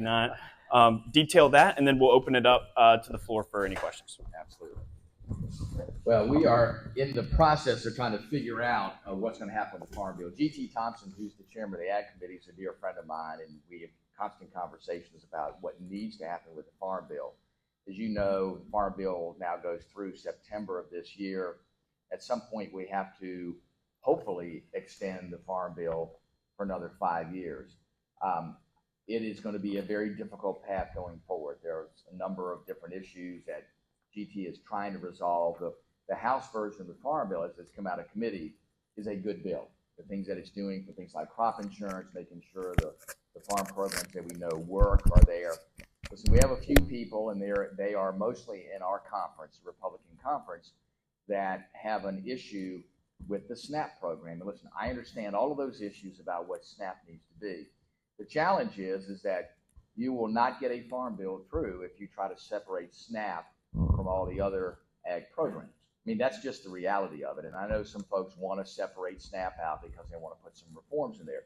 not detail that, and then we'll open it up to the floor for any questions. Absolutely. Well, we are in the process of trying to figure out what's going to happen with the Farm Bill. G.T. Thompson, who's the chairman of the Ag Committee, is a dear friend of mine, and we have constant conversations about what needs to happen with the Farm Bill. As you know, the Farm Bill now goes through September of this year. At some point, we have to hopefully extend the Farm Bill for another 5 years. It is going to be a very difficult path going forward. There's a number of different issues that GT is trying to resolve. The House version of the Farm Bill, as it's come out of committee, is a good bill. The things that it's doing for things like crop insurance, making sure the farm programs that we know work are there. Listen, we have a few people, and they are mostly in our conference, the Republican conference, that have an issue with the SNAP program. And listen, I understand all of those issues about what SNAP needs to be. The challenge is that you will not get a farm bill through if you try to separate SNAP from all the other ag programs. I mean, that's just the reality of it. And I know some folks want to separate SNAP out because they want to put some reforms in there.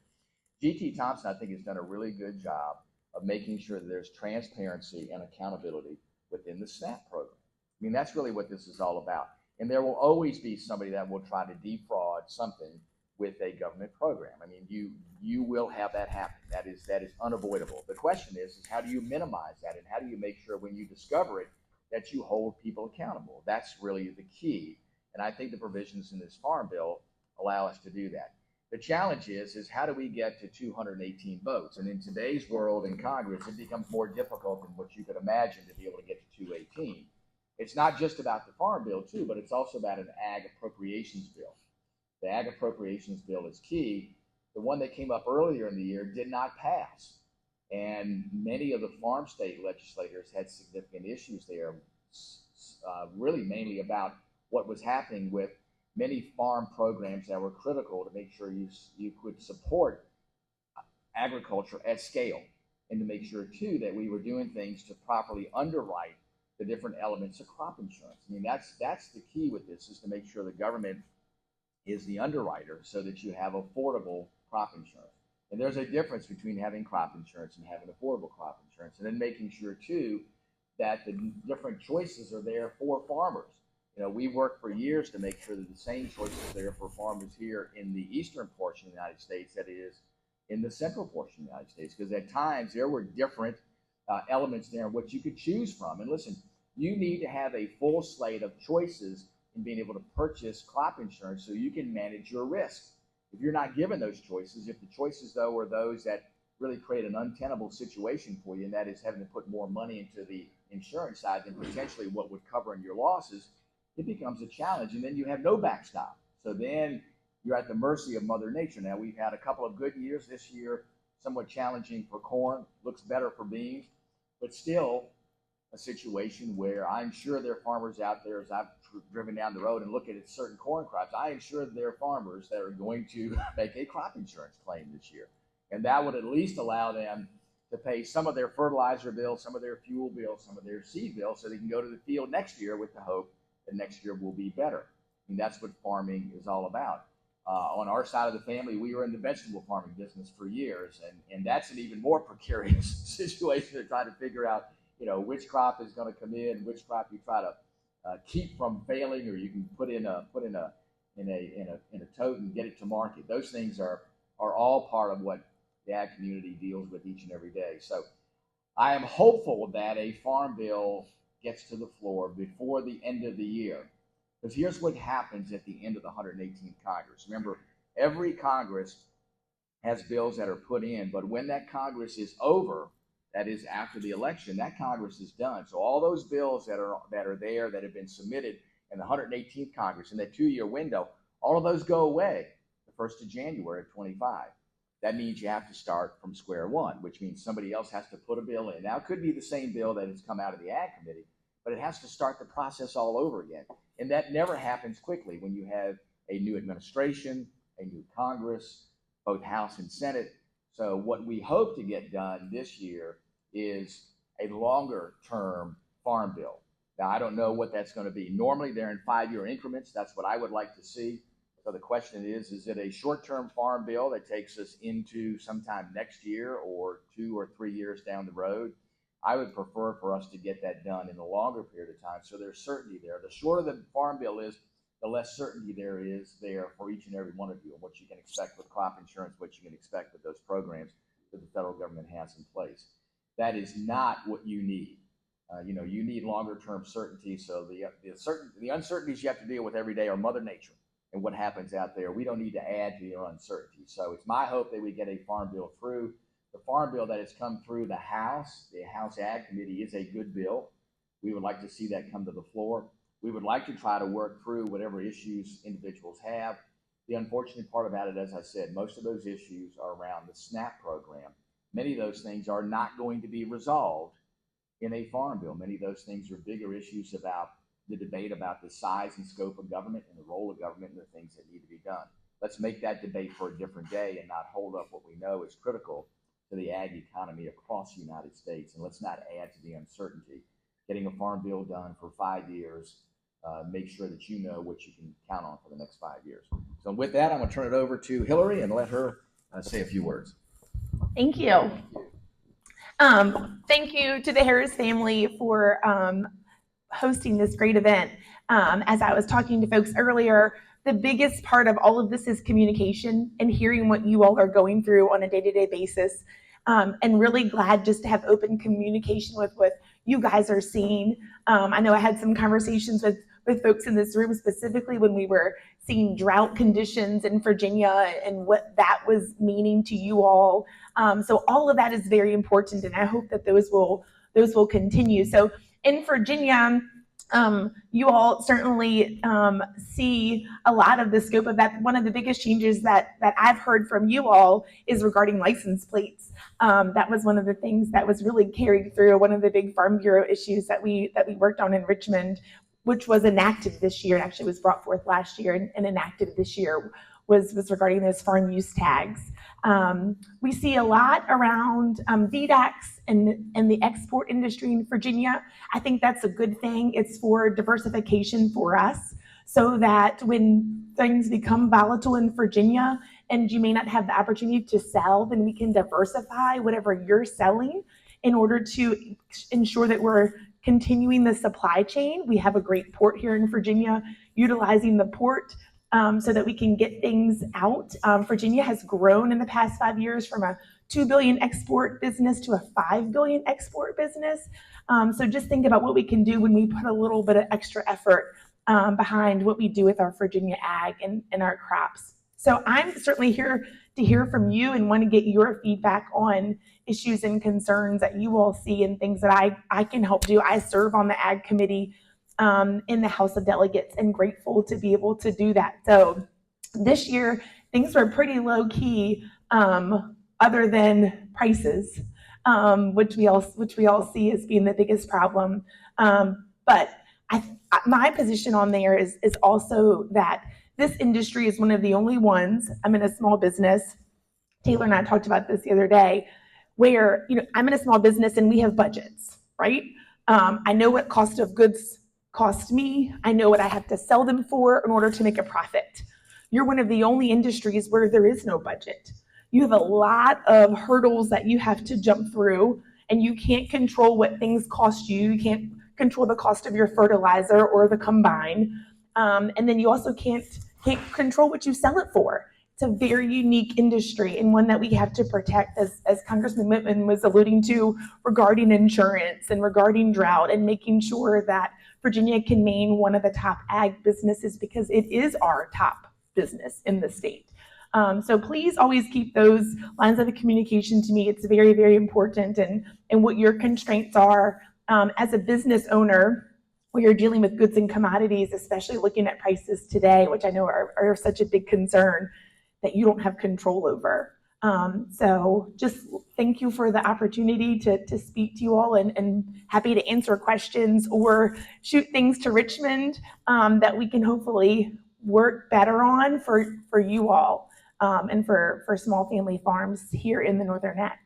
G.T. Thompson, I think, has done a really good job of making sure that there's transparency and accountability within the SNAP program. I mean, that's really what this is all about. And there will always be somebody that will try to defraud something with a government program. I mean, you will have that happen. That is unavoidable. The question is how do you minimize that, and how do you make sure when you discover it that you hold people accountable? That's really the key. And I think the provisions in this Farm Bill allow us to do that. The challenge is how do we get to 218 votes? And in today's world in Congress, it becomes more difficult than what you could imagine to be able to get to 218. It's not just about the Farm Bill, too, but it's also about an ag appropriations bill. The ag appropriations bill is key. The one that came up earlier in the year did not pass. And many of the farm state legislators had significant issues there, really mainly about what was happening with many farm programs that were critical to make sure you could support agriculture at scale, and to make sure, too, that we were doing things to properly underwrite the different elements of crop insurance. I mean, that's the key with this, is to make sure the government is the underwriter so that you have affordable crop insurance. And there's a difference between having crop insurance and having affordable crop insurance, and then making sure, too, that the different choices are there for farmers. You know, we worked for years to make sure that the same choices are there for farmers here in the eastern portion of the United States that is in the central portion of the United States, because at times there were different elements there in what you could choose from. And listen, you need to have a full slate of choices in being able to purchase crop insurance so you can manage your risk. If you're not given those choices, if the choices, though, are those that really create an untenable situation for you, and that is having to put more money into the insurance side than potentially what would cover in your losses, it becomes a challenge. And then you have no backstop. So then you're at the mercy of Mother Nature. Now, we've had a couple of good years this year, somewhat challenging for corn, looks better for beans, but still a situation where I'm sure there are farmers out there, as I've driven down the road and look at certain corn crops, I am sure there are farmers that are going to make a crop insurance claim this year. And that would at least allow them to pay some of their fertilizer bill, some of their fuel bill, some of their seed bill, so they can go to the field next year with the hope that next year will be better. I mean, that's what farming is all about. On our side of the family, we were in the vegetable farming business for years, and that's an even more precarious situation to try to figure out, you know, which crop is going to come in, which crop you try to keep from failing, or you can put in a tote and get it to market. Those things are all part of what the ag community deals with each and every day. So I am hopeful that a farm bill gets to the floor before the end of the year. Because here's what happens at the end of the 118th Congress. Remember, every Congress has bills that are put in, but when that Congress is over, that is after the election, that Congress is done. So all those bills that are there that have been submitted in the 118th Congress in that 2-year window, all of those go away the 1st of January of 25. That means you have to start from square one, which means somebody else has to put a bill in. Now, it could be the same bill that has come out of the Ag Committee, but it has to start the process all over again. And that never happens quickly when you have a new administration, a new Congress, both House and Senate. So what we hope to get done this year is a longer term farm bill. Now, I don't know what that's going to be. Normally, they're in 5-year increments. That's what I would like to see. So the question is it a short-term farm bill that takes us into sometime next year or 2 or 3 years down the road? I would prefer for us to get that done in a longer period of time so there's certainty there. The shorter the farm bill is, the less certainty there is there for each and every one of you and what you can expect with crop insurance, what you can expect with those programs that the federal government has in place. That is not what you need. You need longer term certainty. So the uncertainties you have to deal with every day are Mother Nature and what happens out there. We don't need to add to your uncertainty. So it's my hope that we get a farm bill through. The farm bill that has come through the House Ag Committee is a good bill. We would like to see that come to the floor. We would like to try to work through whatever issues individuals have. The unfortunate part about it, as I said, most of those issues are around the SNAP program. Many of those things are not going to be resolved in a farm bill. Many of those things are bigger issues about the debate about the size and scope of government and the role of government and the things that need to be done. Let's make that debate for a different day and not hold up what we know is critical to the ag economy across the United States. And let's not add to the uncertainty. Getting a farm bill done for 5 years, make sure that you know what you can count on for the next 5 years. So with that, I'm going to turn it over to Hillary and let her say a few words. Thank you. Thank you to the Harris family for hosting this great event. As I was talking to folks earlier, the biggest part of all of this is communication and hearing what you all are going through on a day-to-day basis. And really glad just to have open communication with what you guys are seeing. I know I had some conversations with folks in this room, specifically when we were seeing drought conditions in Virginia and what that was meaning to you all. So all of that is very important, and I hope that those will continue. So in Virginia, you all certainly see a lot of the scope of that. One of the biggest changes that I've heard from you all is regarding license plates. That was one of the things that was really carried through one of the big Farm Bureau issues that we worked on in Richmond, which was enacted this year. It actually was brought forth last year and enacted this year, was regarding those farm use tags. We see a lot around VDACs and the export industry in Virginia. I think that's a good thing. It's for diversification for us so that when things become volatile in Virginia and you may not have the opportunity to sell, then we can diversify whatever you're selling in order to ensure that we're continuing the supply chain. We have a great port here in Virginia, utilizing the port so that we can get things out. Virginia has grown in the past 5 years from a $2 billion export business to a $5 billion export business. So just think about what we can do when we put a little bit of extra effort behind what we do with our Virginia ag and our crops. So I'm certainly here to hear from you and want to get your feedback on issues and concerns that you all see and things that I can help do. I serve on the Ag Committee in the House of Delegates and grateful to be able to do that. So this year, things were pretty low key other than prices, which we all see as being the biggest problem. But my position on there is also that this industry is one of the only ones. I'm in a small business. Taylor and I talked about this the other day, where I'm in a small business and we have budgets, right? I know what cost of goods cost me. I know what I have to sell them for in order to make a profit. You're one of the only industries where there is no budget. You have a lot of hurdles that you have to jump through, and you can't control what things cost you. You can't control the cost of your fertilizer or the combine. And then you also can't control what you sell it for. It's a very unique industry and one that we have to protect, as Congressman Wittman was alluding to, regarding insurance and regarding drought and making sure that Virginia can remain one of the top ag businesses because it is our top business in the state. So please always keep those lines of communication to me. It's very, very important, and what your constraints are as a business owner when you're dealing with goods and commodities, especially looking at prices today, which I know are such a big concern that you don't have control over. So just thank you for the opportunity to speak to you all, and happy to answer questions or shoot things to Richmond that we can hopefully work better on for you all and for small family farms here in the Northern Neck.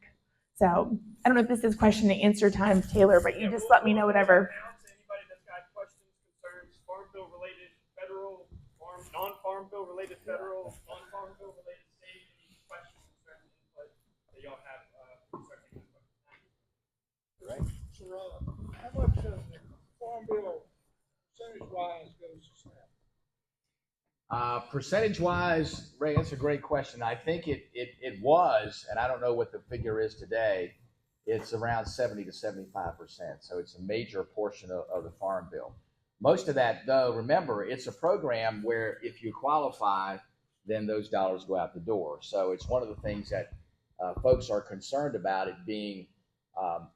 So I don't know if this is question and answer time, Taylor, but you just let me know whatever. Anybody that's got questions, concerns, farm bill related, federal, non-farm bill related related federal, non-farm bill related state, any questions, concerns, input that y'all have concerning this question? Right. So, how much of the farm bill percentage-wise goes to SNAP? Percentage-wise, Ray, that's a great question. I think it was, and I don't know what the figure is today. It's around 70 to 75%. So it's a major portion of the farm bill. Most of that, though, remember, it's a program where if you qualify, then those dollars go out the door. So it's one of the things that folks are concerned about, it being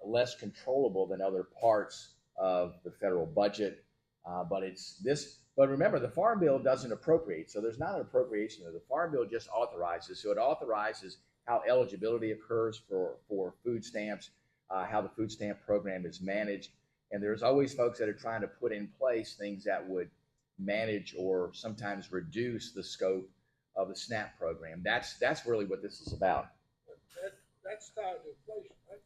less controllable than other parts of the federal budget. But remember, the Farm Bill doesn't appropriate, so there's not an appropriation. The Farm Bill just authorizes. So it authorizes how eligibility occurs for food stamps, how the food stamp program is managed. And there's always folks that are trying to put in place things that would manage or sometimes reduce the scope of the SNAP program. That's really what this is about. That's tied to inflation, right?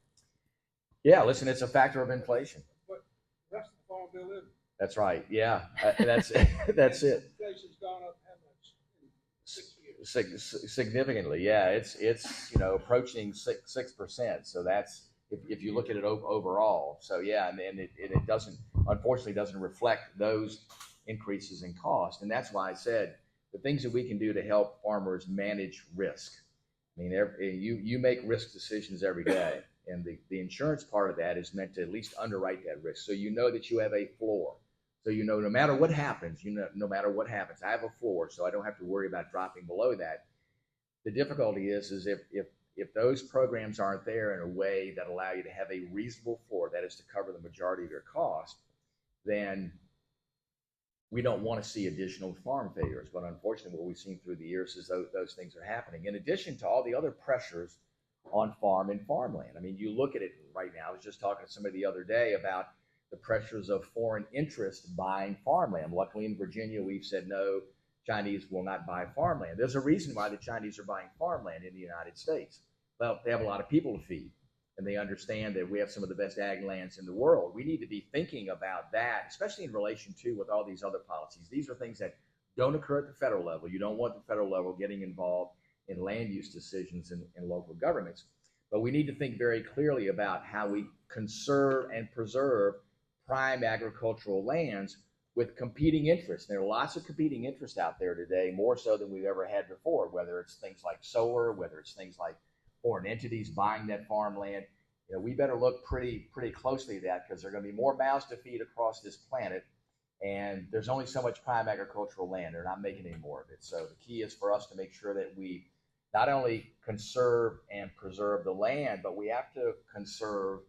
Yeah, listen, it's a factor of inflation. But the rest of the farm bill isn't. That's right. Yeah, that's it. That's it. Inflation's gone up how much in 6 years? Significantly, yeah. It's approaching 6%. So that's if you look at it overall. So yeah, and it doesn't, unfortunately doesn't reflect those increases in cost. And that's why I said the things that we can do to help farmers manage risk. I mean, you make risk decisions every day, and the insurance part of that is meant to at least underwrite that risk, so you know that you have a floor. So no matter what happens, no matter what happens, I have a floor, so I don't have to worry about dropping below that. The difficulty is if those programs aren't there in a way that allow you to have a reasonable floor, that is to cover the majority of your cost, then we don't want to see additional farm failures. But unfortunately, what we've seen through the years is those things are happening. In addition to all the other pressures on farm and farmland. I mean, you look at it right now. I was just talking to somebody the other day about the pressures of foreign interest buying farmland. Luckily, in Virginia, we've said no, Chinese will not buy farmland. There's a reason why the Chinese are buying farmland in the United States. Well, they have a lot of people to feed, and they understand that we have some of the best ag lands in the world. We need to be thinking about that, especially in relation to with all these other policies. These are things that don't occur at the federal level. You don't want the federal level getting involved in land use decisions in local governments. But we need to think very clearly about how we conserve and preserve prime agricultural lands with competing interests. There are lots of competing interests out there today, more so than we've ever had before, whether it's things like solar, whether it's things like foreign entities buying that farmland. We better look pretty closely at that, because there are going to be more mouths to feed across this planet, and there's only so much prime agricultural land. They're not making any more of it. So the key is for us to make sure that we not only conserve and preserve the land, but we have to conserve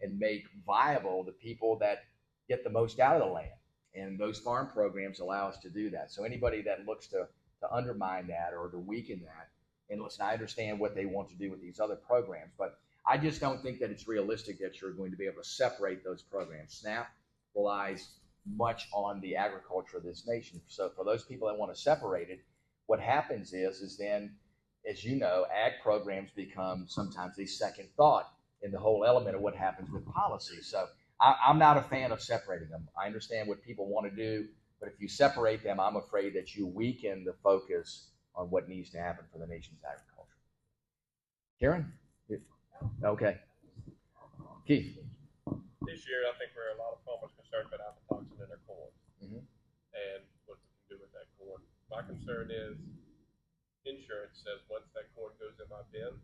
and make viable the people that get the most out of the land. And those farm programs allow us to do that. So anybody that looks to undermine that or to weaken that, and listen, I understand what they want to do with these other programs, but I just don't think that it's realistic that you're going to be able to separate those programs. SNAP relies much on the agriculture of this nation. So for those people that want to separate it, what happens is then, as you know, ag programs become sometimes a second thought in the whole element of what happens with policy. So I'm not a fan of separating them. I understand what people want to do, but if you separate them, I'm afraid that you weaken the focus on what needs to happen for the nation's agriculture. Karen? Okay. Keith? This year, I think there are a lot of farmers concerned about aflatoxin in their corn and what we can do with that corn. My concern is insurance says once that corn goes in my bin,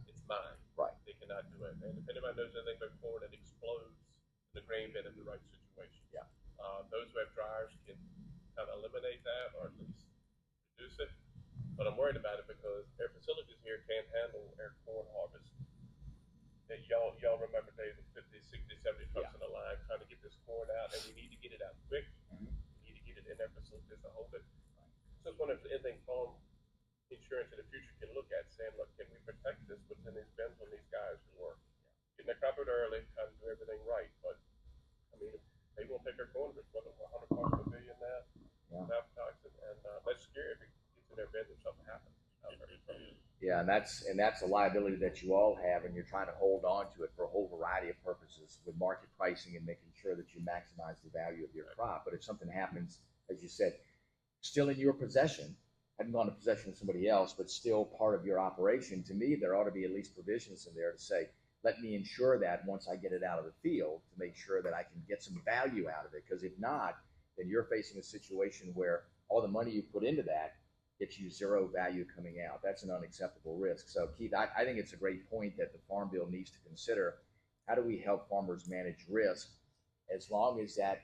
it's mine. Right. They cannot do it. And if anybody knows anything about corn, it explodes in the grain bin in the right situation. Yeah. Those who have dryers can kind of eliminate that or at least reduce it. But I'm worried about it because their facilities here can't handle our corn harvest. That y'all remember days of 50, 60, 70 trucks in a line trying to get this corn out, and we need to get it out quick. We need to get it in their facilities to hold it. So I was wondering if anything farm insurance in the future can look at, saying, look, can we protect this within these bins on these guys who are getting their crop out early, trying to do everything right. But I mean, they won't take their corn if it's 100 parts per billion now, aflatoxin, and that's scary if it gets in their bin and something happens. Yeah, and that's a liability that you all have, and you're trying to hold on to it for a whole variety of purposes with market pricing and making sure that you maximize the value of your crop. But if something happens, as you said, still in your possession, hadn't gone to possession of somebody else, but still part of your operation, to me, there ought to be at least provisions in there to say, let me ensure that once I get it out of the field to make sure that I can get some value out of it. Because if not, then you're facing a situation where all the money you put into that gets you zero value coming out. That's an unacceptable risk. So Keith, I think it's a great point that the Farm Bill needs to consider. How do we help farmers manage risk as long as that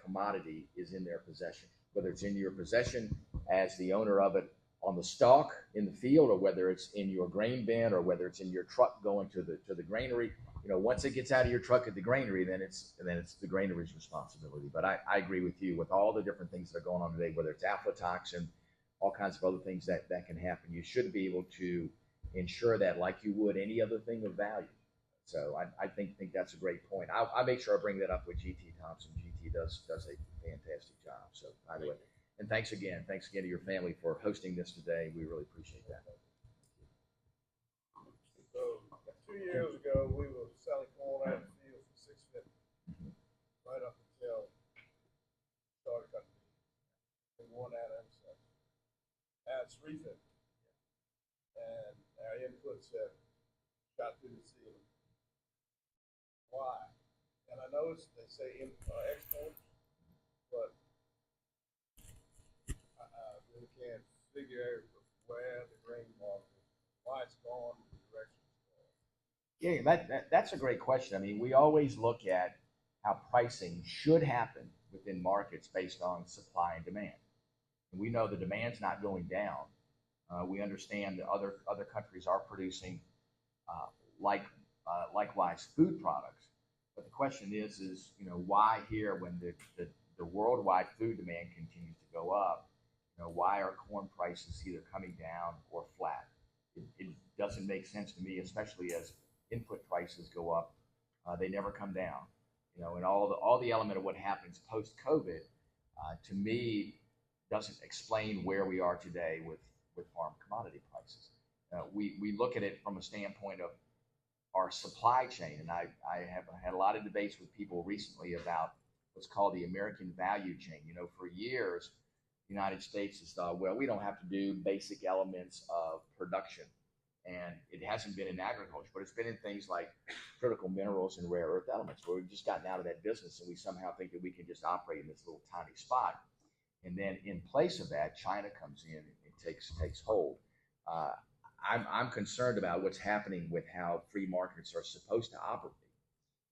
commodity is in their possession, whether it's in your possession as the owner of it on the stalk in the field, or whether it's in your grain bin, or whether it's in your truck going to the granary. Once it gets out of your truck at the granary, then it's the granary's responsibility. But I agree with you with all the different things that are going on today, whether it's aflatoxin, all kinds of other things that can happen. You should be able to ensure that like you would any other thing of value. So I think that's a great point. I'll make sure I bring that up with GT Thompson. GT does a fantastic job. So by the way, and thanks again to your family for hosting this today. We really appreciate that. So 2 years ago, we were selling corn out of the field for $6.50, right up until started cutting and one out of them. Now it's $3.50, and our inputs have shot through the ceiling. Why? And I noticed they say exports, but I really can't figure out where the grain market, why it's gone, the direction it's going. Yeah, that's a great question. I mean, we always look at how pricing should happen within markets based on supply and demand. And we know the demand's not going down. We understand that other countries are producing likewise food products. But the question is why here when the worldwide food demand continues to go up, why are corn prices either coming down or flat? It doesn't make sense to me, especially as input prices go up. They never come down. And all the element of what happens post-COVID, to me, doesn't explain where we are today with farm commodity prices. We look at it from a standpoint of our supply chain, and I have had a lot of debates with people recently about what's called the American value chain. For years, the United States has thought, well, we don't have to do basic elements of production, and it hasn't been in agriculture, but it's been in things like critical minerals and rare earth elements, where we've just gotten out of that business, and we somehow think that we can just operate in this little tiny spot. And then in place of that, China comes in and takes hold. I'm concerned about what's happening with how free markets are supposed to operate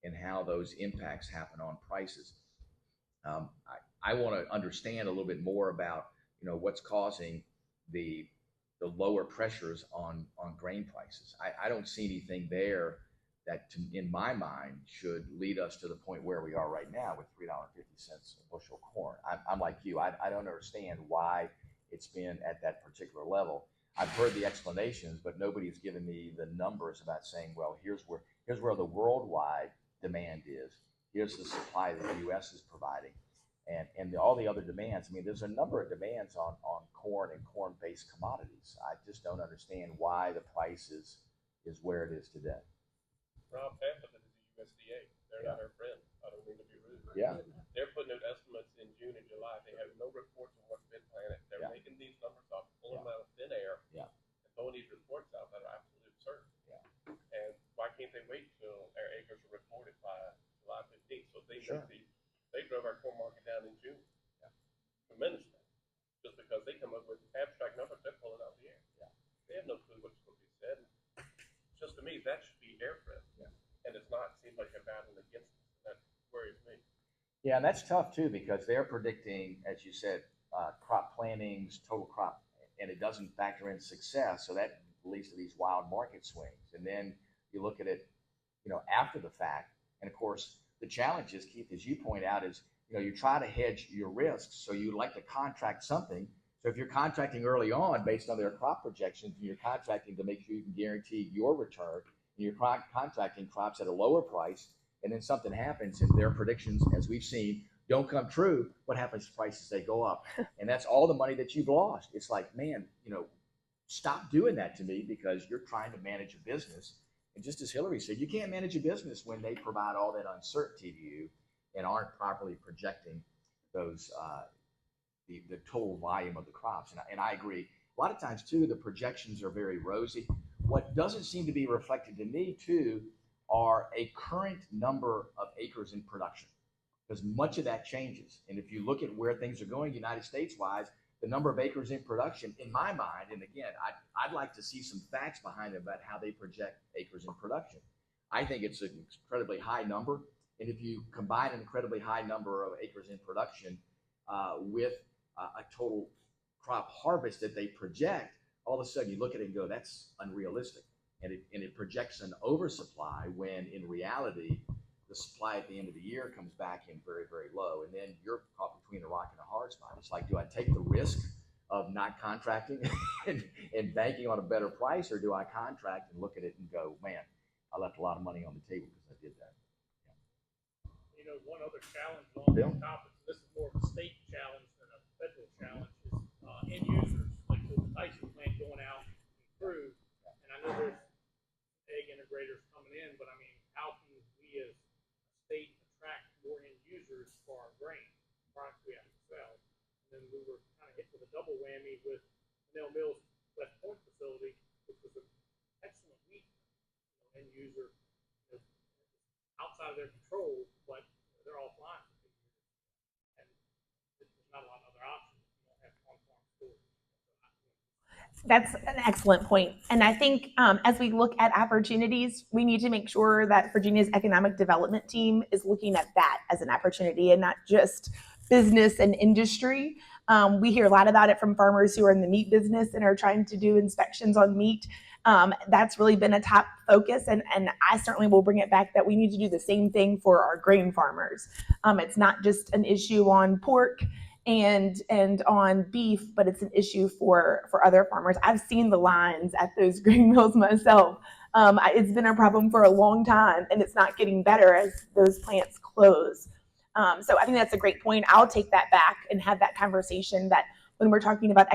and how those impacts happen on prices. I want to understand a little bit more about what's causing the lower pressures on grain prices. I don't see anything there that, in my mind, should lead us to the point where we are right now with $3.50 a bushel of corn. I'm like you. I don't understand why it's been at that particular level. I've heard the explanations, but nobody's given me the numbers about saying, well, here's where the worldwide demand is. Here's the supply that the U.S. is providing, and all the other demands. I mean, there's a number of demands on corn and corn-based commodities. I just don't understand why the price is where it is today. Rob, half of it is the USDA. They're not our friend. I don't mean to be rude. Yeah. They're putting out estimates in June and July. They have no reports on what's been planted. They're making these numbers up, pulling them out of thin air, and throwing these reports out that are absolutely absurd. Yeah. And why can't they wait till our acres are reported by July 15th? So they drove our corn market down in June. Yeah. Tremendously. Just because they come up with abstract numbers, they're pulling out the air. Yeah. They have no clue what's going to be said. Just to me, that should be airframe. Yeah. And it's not. It seems like they're battling against us. That worries me. Yeah, and that's tough too, because they're predicting, as you said, crop plantings, total crop, and it doesn't factor in success. So that leads to these wild market swings. And then you look at it, after the fact. And of course, the challenge is, Keith, as you point out, is you try to hedge your risks. So you like to contract something. So if you're contracting early on based on their crop projections, and you're contracting to make sure you can guarantee your return, and you're contracting crops at a lower price, and then something happens and their predictions, as we've seen, don't come true, what happens to prices? They go up. And that's all the money that you've lost. It's like, man, stop doing that to me, because you're trying to manage a business. And just as Hillary said, you can't manage a business when they provide all that uncertainty to you and aren't properly projecting those the total volume of the crops. And I agree. A lot of times too, the projections are very rosy. What doesn't seem to be reflected to me too are a current number of acres in production, because much of that changes. And if you look at where things are going United States wise, the number of acres in production, in my mind, and again, I'd like to see some facts behind it about how they project acres in production. I think it's an incredibly high number. And if you combine an incredibly high number of acres in production with a total crop harvest that they project, all of a sudden you look at it and go, that's unrealistic. And it projects an oversupply when in reality, the supply at the end of the year comes back in very, very low. And then you're caught between a rock and a hard spot. It's like, do I take the risk of not contracting and banking on a better price, or do I contract and look at it and go, man, I left a lot of money on the table because I did that. You know, one other challenge on Bill? this topic, this is more of a state challenge than a federal challenge, is end users, like the Tyson plant going out and through. And I know there's egg integrators coming in, but I mean, how can we as a state attract more end users for our grain products we have to sell? And then we were kind of hit with a double whammy with Nell Mills West Point facility, which was an excellent wheat end user, outside of their control, but they're offline for 2 years. And there's not a lot of other options if you don't have on-farm storage. That's an excellent point. And I think as we look at opportunities, we need to make sure that Virginia's economic development team is looking at that as an opportunity and not just business and industry. We hear a lot about it from farmers who are in the meat business and are trying to do inspections on meat. That's really been a top focus, and I certainly will bring it back that we need to do the same thing for our grain farmers. It's not just an issue on pork and on beef, but it's an issue for other farmers. I've seen the lines at those grain mills myself. It's been a problem for a long time, and it's not getting better as those plants close. So I think that's a great point. I'll take that back and have that conversation that when we're talking about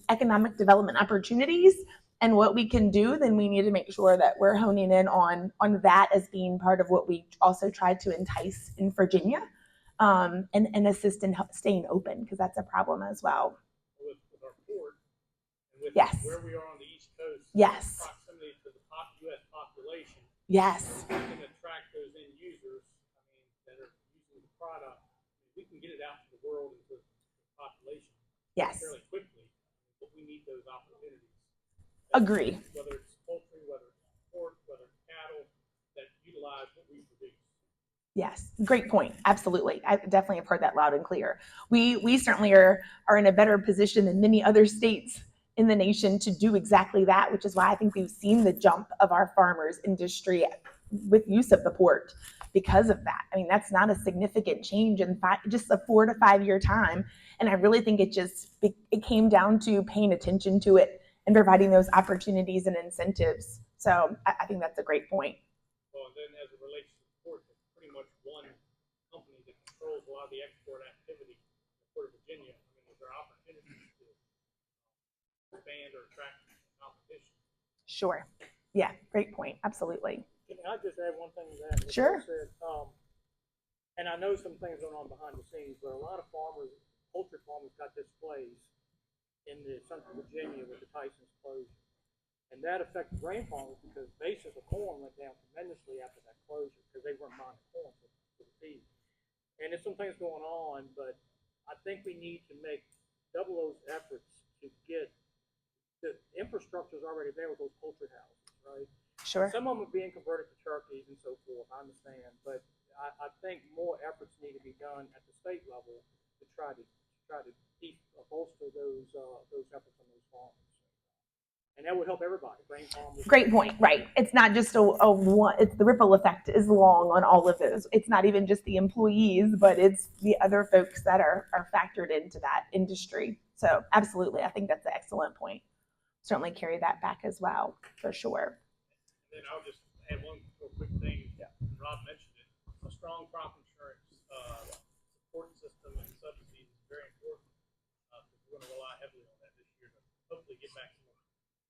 economic development opportunities and what we can do, then we need to make sure that we're honing in on that as being part of what we also try to entice in Virginia, and assist in staying open, because that's a problem as well. With our port, and with Yes. where we are on the East Coast, Yes. proximity to the U.S. population, Yes. we can attract those end users, that are using the product. We can get it out to the world and to the population Yes. fairly quickly, but we need those opportunities. Agree. Whether it's poultry, whether it's pork, whether it's cattle, that utilize what we produce. Yes, great point. Absolutely. I definitely have heard that loud and clear. We certainly are in a better position than many other states in the nation to do exactly that, which is why I think we've seen the jump of our farmers industry with use of the port because of that. I mean, that's not a significant change in just a 4 to 5 year time. And I really think it came down to paying attention to it and providing those opportunities and incentives. So I think that's a great point. Well, and then as it relates to the port, there's pretty much one company that controls a lot of the export activity in the Port of Virginia. I mean, is there opportunities to expand or attract competition? Sure. Yeah, great point. Absolutely. Can I just add one thing to that? Sure. Said, and I know some things going on behind the scenes, but a lot of farmers, poultry farmers, got displaced in the central Virginia with the Tyson's closure. And that affected grain farmers because basis of corn went down tremendously after that closure because they weren't buying corn for the feed. And there's some things going on, but I think we need to make double those efforts to get the infrastructure is already there with those poultry houses, right? Sure. Some of them are being converted to turkeys and so forth, I understand, but I think more efforts need to be done at the state level to try to bolster those efforts on those farms. And that would help everybody. Grain farmers. Great point. Right. It's not just a one. It's the ripple effect is long on all of those. It's not even just the employees, but it's the other folks that are factored into that industry. So absolutely, I think that's an excellent point. Certainly carry that back as well, for sure. And then I'll just add one real quick thing. Yeah. Rob mentioned it. A strong crop insurance support system and subsidies is very important. We're going to rely heavily on that this year to hopefully get back to more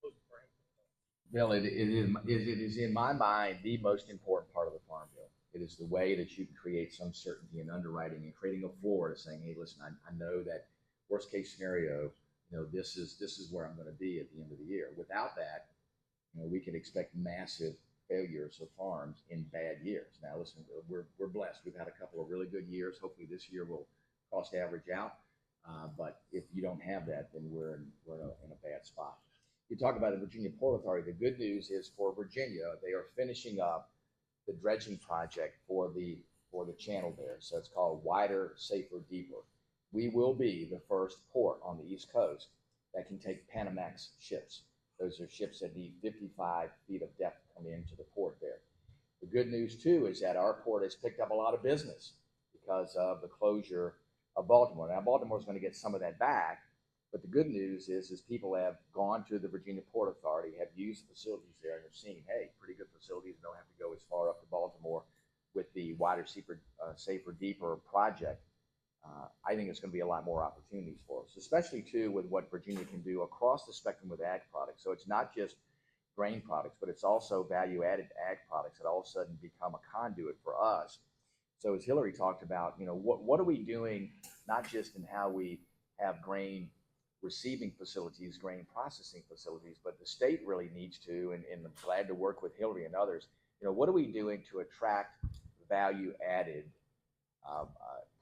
close to our income. Bill, it is in my mind the most important part of the Farm Bill. It is the way that you can create some certainty in underwriting and creating a floor to saying, hey, listen, I know that worst case scenario, this is where I'm going to be at the end of the year. Without that, we can expect massive failures of farms in bad years. Now, listen, we're blessed. We've had a couple of really good years. Hopefully this year will cost average out. But if you don't have that, then we're in a bad spot. You talk about the Virginia Port Authority. The good news is for Virginia, they are finishing up the dredging project for the channel there. So it's called Wider, Safer, Deeper. We will be the first port on the East Coast that can take Panamax ships. Those are ships that need 55 feet of depth to come into the port there. The good news, too, is that our port has picked up a lot of business because of the closure of Baltimore. Now, Baltimore is going to get some of that back, but the good news is people have gone to the Virginia Port Authority, have used the facilities there, and have seen, hey, pretty good facilities, don't have to go as far up to Baltimore with the Wider, Safer, Deeper project. I think it's going to be a lot more opportunities for us, especially too with what Virginia can do across the spectrum with ag products. So it's not just grain products, but it's also value-added ag products that all of a sudden become a conduit for us. So as Hillary talked about, what are we doing, not just in how we have grain receiving facilities, grain processing facilities, but the state really needs to, and I'm glad to work with Hillary and others. What are we doing to attract value-added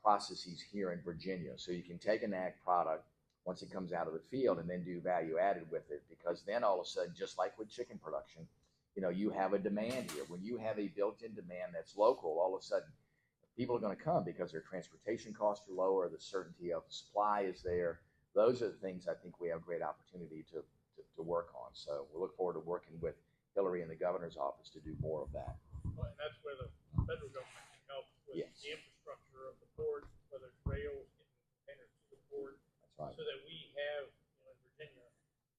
processes here in Virginia? So you can take an ag product once it comes out of the field and then do value added with it, because then all of a sudden, just like with chicken production, you have a demand here. When you have a built-in demand that's local, all of a sudden people are going to come because their transportation costs are lower, the certainty of supply is there. Those are the things I think we have great opportunity to work on. So we look forward to working with Hillary and the governor's office to do more of that. Well, and that's where the federal government can help with Yes. the infrastructure of the ports, whether it's rails, getting containers to the port, That's right. so that we have, in Virginia,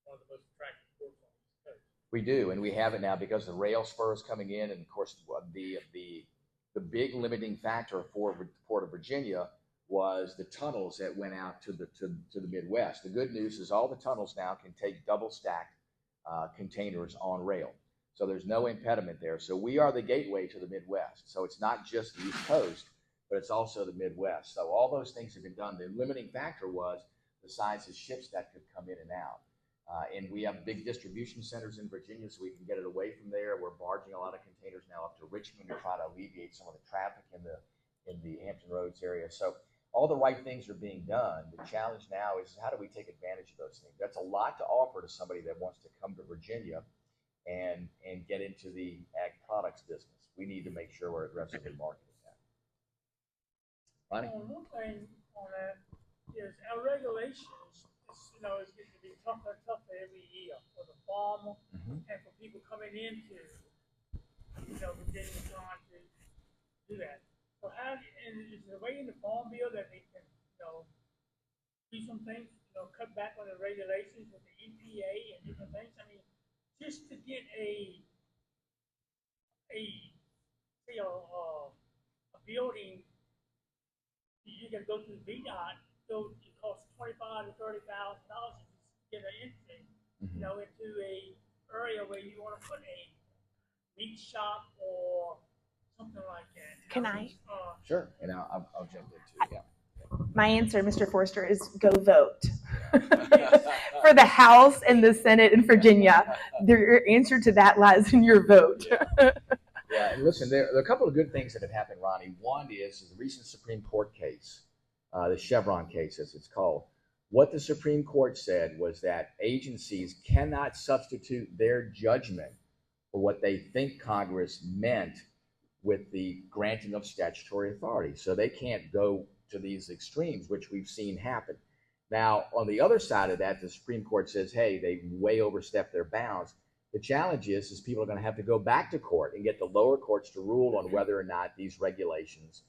one of the most attractive ports on the East Coast. We do, and we have it now because the rail spur is coming in, and of course the big limiting factor for the Port of Virginia was the tunnels that went out to the Midwest. The good news is all the tunnels now can take double stacked containers on rail. So there's no impediment there. So we are the gateway to the Midwest. So it's not just the East Coast, but it's also the Midwest. So all those things have been done. The limiting factor was the size of ships that could come in and out. And we have big distribution centers in Virginia, so we can get it away from there. We're barging a lot of containers now up to Richmond to try to alleviate some of the traffic in the Hampton Roads area. So all the right things are being done. The challenge now is how do we take advantage of those things? That's a lot to offer to somebody that wants to come to Virginia and get into the ag products business. We need to make sure we're aggressively marketing that. Ronnie? One thing on that is our regulations, it's getting to be tougher and tougher every year for the farmer and for people coming into, Virginia trying to do that. So and is there a way in the farm bill that they can, do some things, cut back on the regulations with the EPA and different things? I mean, just to get a building, you can go through VDOT, so it costs $25,000 to $30,000 to get an entry, into a area where you want to put a meat shop or something like that. Can I? Sure, and I'll jump in too. Yeah. My answer, Mr. Forster, is go vote. For the House and the Senate in Virginia, your answer to that lies in your vote. Yeah, and listen, there are a couple of good things that have happened, Ronnie. One is the recent Supreme Court case, the Chevron case, as it's called. What the Supreme Court said was that agencies cannot substitute their judgment for what they think Congress meant with the granting of statutory authority. So they can't go to these extremes, which we've seen happen. Now, on the other side of that, the Supreme Court says, hey, they way overstepped their bounds. The challenge is people are going to have to go back to court and get the lower courts to rule on whether or not these regulations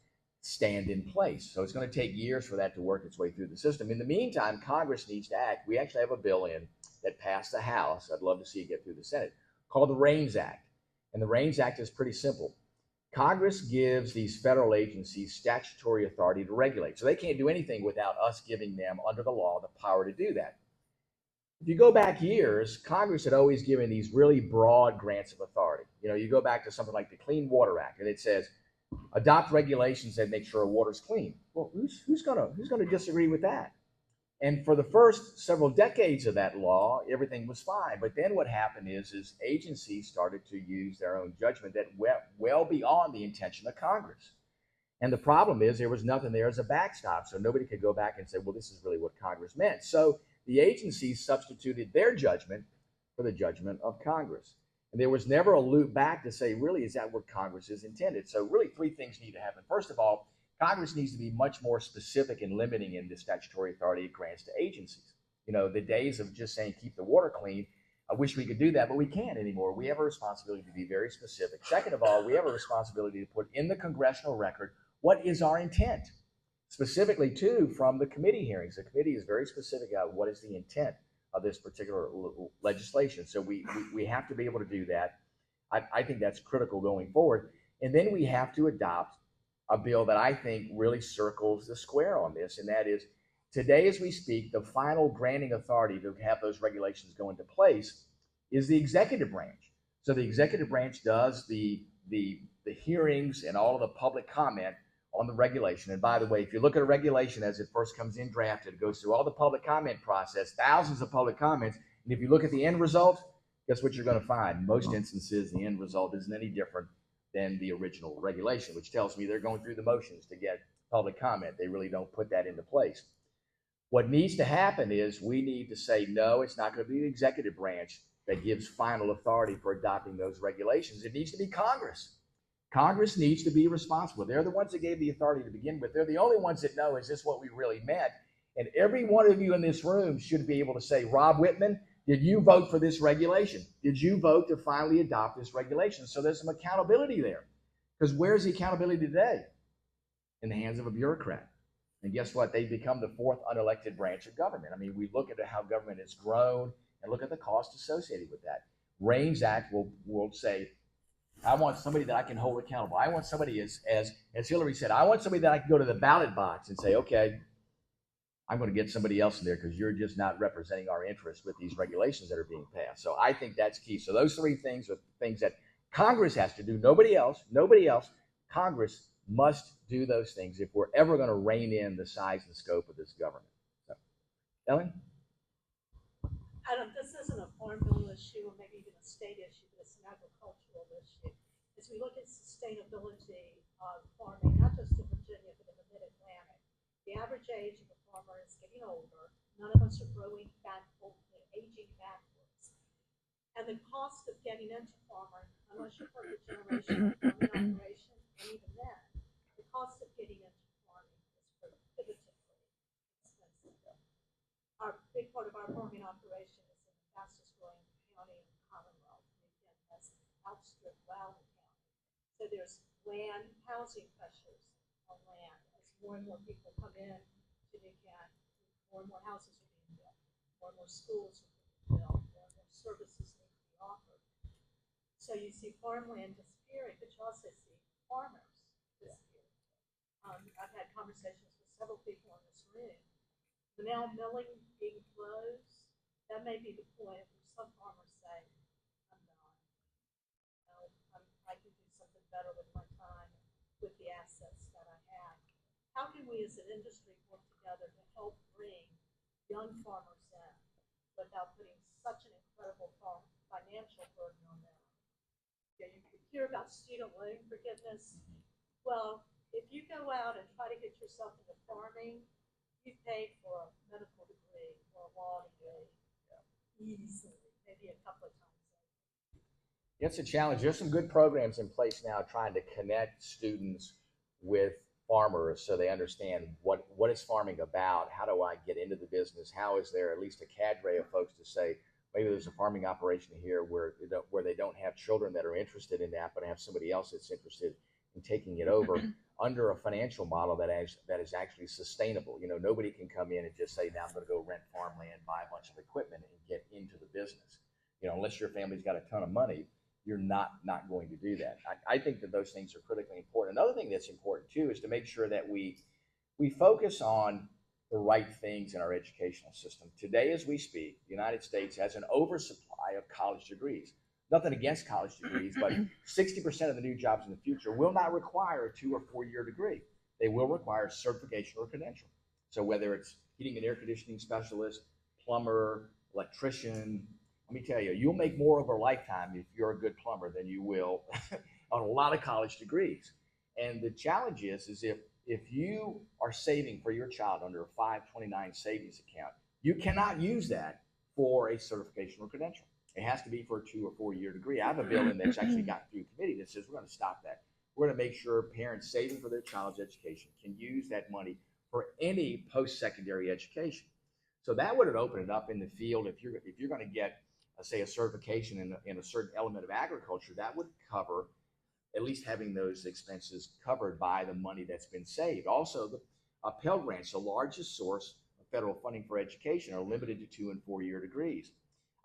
stand in place. So it's going to take years for that to work its way through the system. In the meantime, Congress needs to act. We actually have a bill in that passed the House. I'd love to see it get through the Senate, called the REINS Act. And the REINS Act is pretty simple. Congress gives these federal agencies statutory authority to regulate. So they can't do anything without us giving them, under the law, the power to do that. If you go back years, Congress had always given these really broad grants of authority. You go back to something like the Clean Water Act, and it says, adopt regulations that make sure water's clean. Well, who's gonna disagree with that? And for the first several decades of that law, everything was fine. But then what happened is agencies started to use their own judgment that went well beyond the intention of Congress. And the problem is there was nothing there as a backstop. So nobody could go back and say, well, this is really what Congress meant. So the agencies substituted their judgment for the judgment of Congress. And there was never a loop back to say, really, is that what Congress is intended? So really three things need to happen. First of all, Congress needs to be much more specific in limiting in the statutory authority it grants to agencies. You know, the days of just saying keep the water clean, I wish we could do that, but we can't anymore. We have a responsibility to be very specific. Second of all, we have a responsibility to put in the congressional record what is our intent. Specifically, too, from the committee hearings. The committee is very specific about what is the intent of this particular legislation. So we have to be able to do that. I think that's critical going forward. And then we have to adopt a bill that I think really circles the square on this, and that is today as we speak, the final granting authority to have those regulations go into place is the executive branch. So the executive branch does the hearings and all of the public comment on the regulation. And by the way, if you look at a regulation as it first comes in drafted, it goes through all the public comment process, thousands of public comments. And if you look at the end result, guess what you're going to find? Most instances, the end result isn't any different than the original regulation, which tells me they're going through the motions to get public comment. They really don't put that into place. What needs to happen is we need to say, no, it's not going to be the executive branch that gives final authority for adopting those regulations. It needs to be Congress. Congress needs to be responsible. They're the ones that gave the authority to begin with. They're the only ones that know, is this what we really meant? And every one of you in this room should be able to say, Rob Wittman, did you vote for this regulation? Did you vote to finally adopt this regulation? So there's some accountability there. Because where's the accountability today? In the hands of a bureaucrat. And guess what? They've become the fourth unelected branch of government. I mean, we look at how government has grown and look at the cost associated with that. REINS Act will say, I want somebody that I can hold accountable. I want somebody, as Hillary said, I want somebody that I can go to the ballot box and say, okay, I'm going to get somebody else in there because you're just not representing our interests with these regulations that are being passed. So I think that's key. So those three things are things that Congress has to do. Nobody else. Congress must do those things if we're ever going to rein in the size and scope of this government. So, Ellen? Adam, this isn't a farm bill issue or maybe even a state issue, but it's an agricultural issue. As we look at sustainability of farming, not just in Virginia, but in the Mid-Atlantic, the average age of a farmer is getting older. None of us are growing backward, aging backwards. And the cost of getting into farming, unless you're part of the generation of farming operation, and even then, the cost of getting into farming is prohibitively expensive. Our big part of our farming operation is in the fastest growing county in the Commonwealth. And again, has outstripped Loudoun County. So there's land housing pressures on land as more and more people come in to New Canton. More and more houses are being built. More and more schools are being built. More and more services need to be offered. So you see farmland disappearing, but you also see farmers disappearing. I've had conversations with several people in this room. The now milling being closed, that may be the point where some farmers say, I'm done. I can do something better with my time, with the assets that I have. How can we as an industry work together to help bring young farmers in without putting such an incredible financial burden on them? You hear about student loan forgiveness. Well, if you go out and try to get yourself into farming, you pay for a medical degree or a law degree easily, maybe a couple of times a year. It's a challenge. There's some good programs in place now trying to connect students with farmers so they understand what is farming about, how do I get into the business, how is there at least a cadre of folks to say, maybe there's a farming operation here where they don't have children that are interested in that, but have somebody else that's interested in taking it over under a financial model that is actually sustainable. You know, nobody can come in and just say, now I'm going to go rent farmland, buy a bunch of equipment, and get into the business. You know, unless your family's got a ton of money, you're not going to do that. I think that those things are critically important. Another thing that's important too is to make sure that we focus on the right things in our educational system. Today, as we speak, the United States has an oversupply of college degrees. Nothing against college degrees, but 60% of the new jobs in the future will not require a 2 or 4 year degree. They will require certification or credential. So whether it's heating and air conditioning specialist, plumber, electrician, let me tell you, you'll make more over a lifetime if you're a good plumber than you will on a lot of college degrees. And the challenge is if you are saving for your child under a 529 savings account, you cannot use that for a certification or credential. It has to be for a 2 or 4 year degree. I have a bill in that's actually gotten through committee that says we're going to stop that. We're going to make sure parents saving for their child's education can use that money for any post-secondary education. So that would open it up in the field. If you're going to get, say, a certification in a certain element of agriculture, that would cover at least having those expenses covered by the money that's been saved. Also, the Pell Grants, the largest source of federal funding for education, are limited to 2 and 4 year degrees.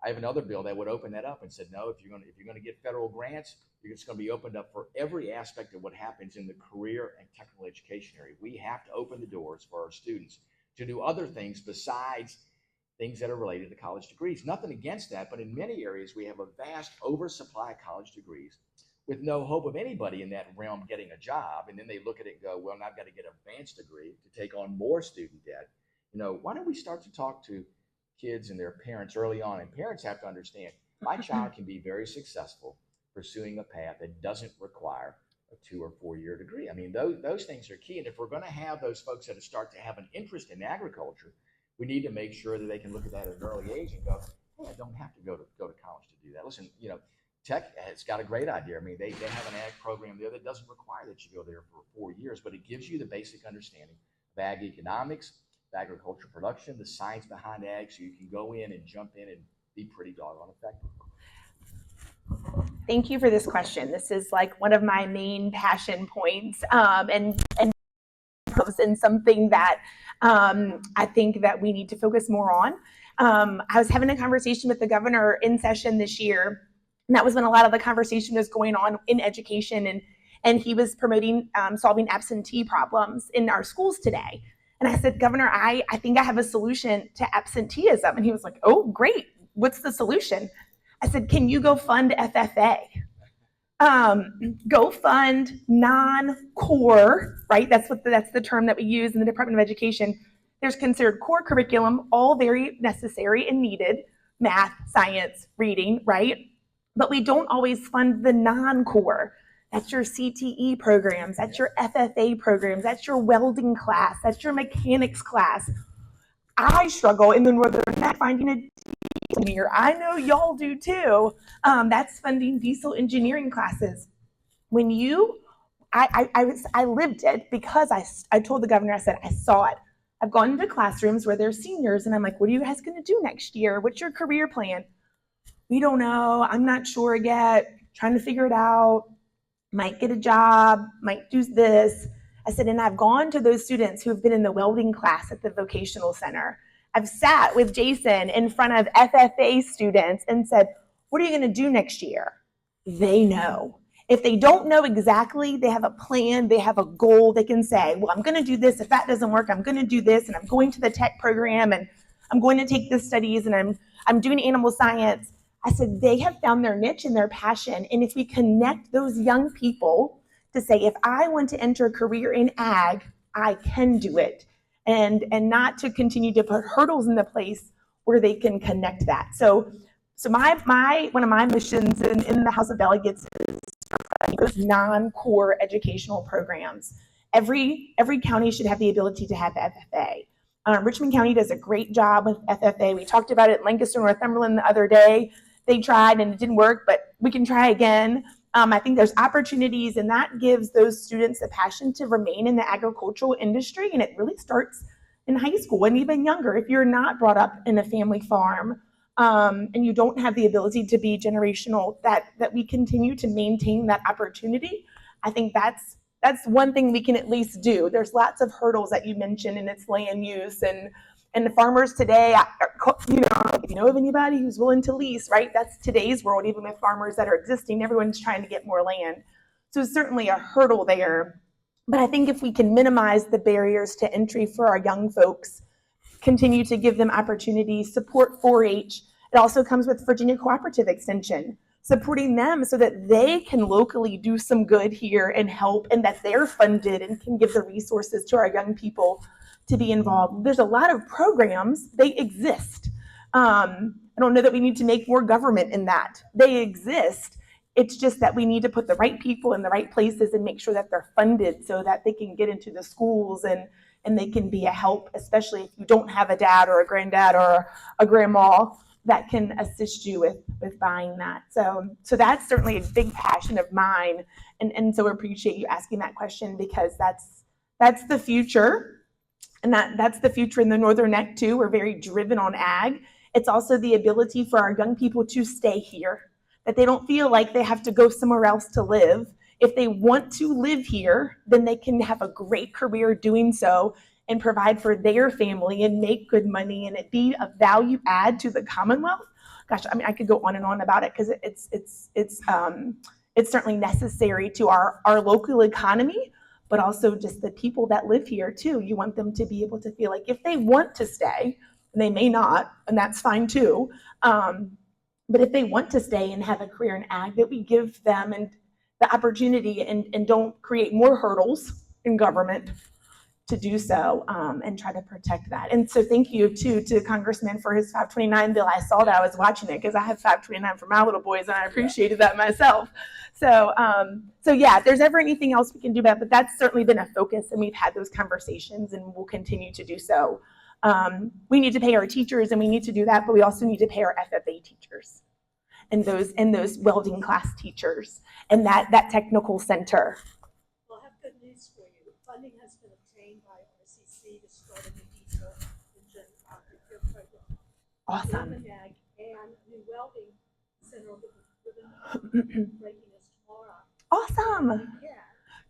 I have another bill that would open that up and said, no, if you're going to get federal grants, it's going to be opened up for every aspect of what happens in the career and technical education area. We have to open the doors for our students to do other things besides things that are related to college degrees. Nothing against that, but in many areas we have a vast oversupply of college degrees with no hope of anybody in that realm getting a job. And then they look at it and go, well, now I've got to get an advanced degree to take on more student debt. Why don't we start to talk to kids and their parents early on? And parents have to understand, my child can be very successful pursuing a path that doesn't require a 2 or 4 year degree. I mean, those things are key. And if we're going to have those folks that start to have an interest in agriculture, we need to make sure that they can look at that at an early age and go, hey, I don't have to go to college to do that. Listen, Tech has got a great idea. I mean, they have an ag program there that doesn't require that you go there for 4 years, but it gives you the basic understanding of ag economics, of agriculture production, the science behind ag, so you can go in and jump in and be pretty doggone effective. Thank you for this question. This is like one of my main passion points, and something that I think that we need to focus more on. I was having a conversation with the governor in session this year, and that was when a lot of the conversation was going on in education, and he was promoting solving absentee problems in our schools today. And I said, Governor, I think I have a solution to absenteeism. And he was like, oh, great. What's the solution? I said, can you go fund FFA? Go fund non-core, right? That's the term that we use in the Department of Education. There's considered core curriculum, all very necessary and needed, math, science, reading, right? But we don't always fund the non-core. That's your CTE programs, that's your FFA programs, that's your welding class, that's your mechanics class. I struggle in the Northern Net finding a diesel engineer. I know y'all do too. That's funding diesel engineering classes. When I lived it because I told the governor, I said, I saw it. I've gone into classrooms where there's seniors and I'm like, what are you guys gonna do next year? What's your career plan? We don't know, I'm not sure yet, trying to figure it out. Might get a job, might do this. I said, and I've gone to those students who have been in the welding class at the vocational center. I've sat with Jason in front of FFA students and said, what are you going to do next year? They know. If they don't know exactly, they have a plan, they have a goal. They can say, well, I'm going to do this. If that doesn't work, I'm going to do this. And I'm going to the tech program and I'm going to take this studies and I'm doing animal science. I said, they have found their niche and their passion. And if we connect those young people to say, if I want to enter a career in ag, I can do it. And not to continue to put hurdles in the place where they can connect that. So my one of my missions in the House of Delegates is those non-core educational programs. Every county should have the ability to have FFA. Richmond County does a great job with FFA. We talked about it in Lancaster, Northumberland the other day. They tried and it didn't work, but we can try again. I think there's opportunities, and that gives those students the passion to remain in the agricultural industry, and it really starts in high school and even younger. If you're not brought up in a family farm and you don't have the ability to be generational, that we continue to maintain that opportunity. I think that's one thing we can at least do. There's lots of hurdles that you mentioned, and it's land use and the farmers today, if you know of anybody who's willing to lease, right? That's today's world, even with farmers that are existing, everyone's trying to get more land. So it's certainly a hurdle there. But I think if we can minimize the barriers to entry for our young folks, continue to give them opportunities, support 4-H, it also comes with Virginia Cooperative Extension, supporting them so that they can locally do some good here and help, and that they're funded and can give the resources to our young people to be involved. There's a lot of programs, they exist. I don't know that we need to make more government in that. They exist. It's just that we need to put the right people in the right places and make sure that they're funded so that they can get into the schools and they can be a help, especially if you don't have a dad or a granddad or a grandma that can assist you with buying that. So that's certainly a big passion of mine. And so I appreciate you asking that question, because that's the future. And that's the future in the Northern Neck too. We're very driven on ag. It's also the ability for our young people to stay here, that they don't feel like they have to go somewhere else to live. If they want to live here, then they can have a great career doing so and provide for their family and make good money and it be a value add to the Commonwealth. Gosh, I mean, I could go on and on about it, because it's certainly necessary to our local economy, but also just the people that live here too. You want them to be able to feel like if they want to stay, and they may not, and that's fine too, but if they want to stay and have a career in ag, that we give them and the opportunity and don't create more hurdles in government to do so, and try to protect that. And so thank you too to Congressman for his 529 bill. I saw that, I was watching it because I have 529 for my little boys and I appreciated that myself. So yeah, if there's ever anything else we can do about it, but that's certainly been a focus and we've had those conversations and we'll continue to do so. We need to pay our teachers and we need to do that, but we also need to pay our FFA teachers and those welding class teachers and that technical center. Well, I have good news for you. Funding has been obtained by RCC to start a new diesel engine repair program. Awesome. And a new welding center with ribbon breaking is tomorrow. Awesome. Yeah.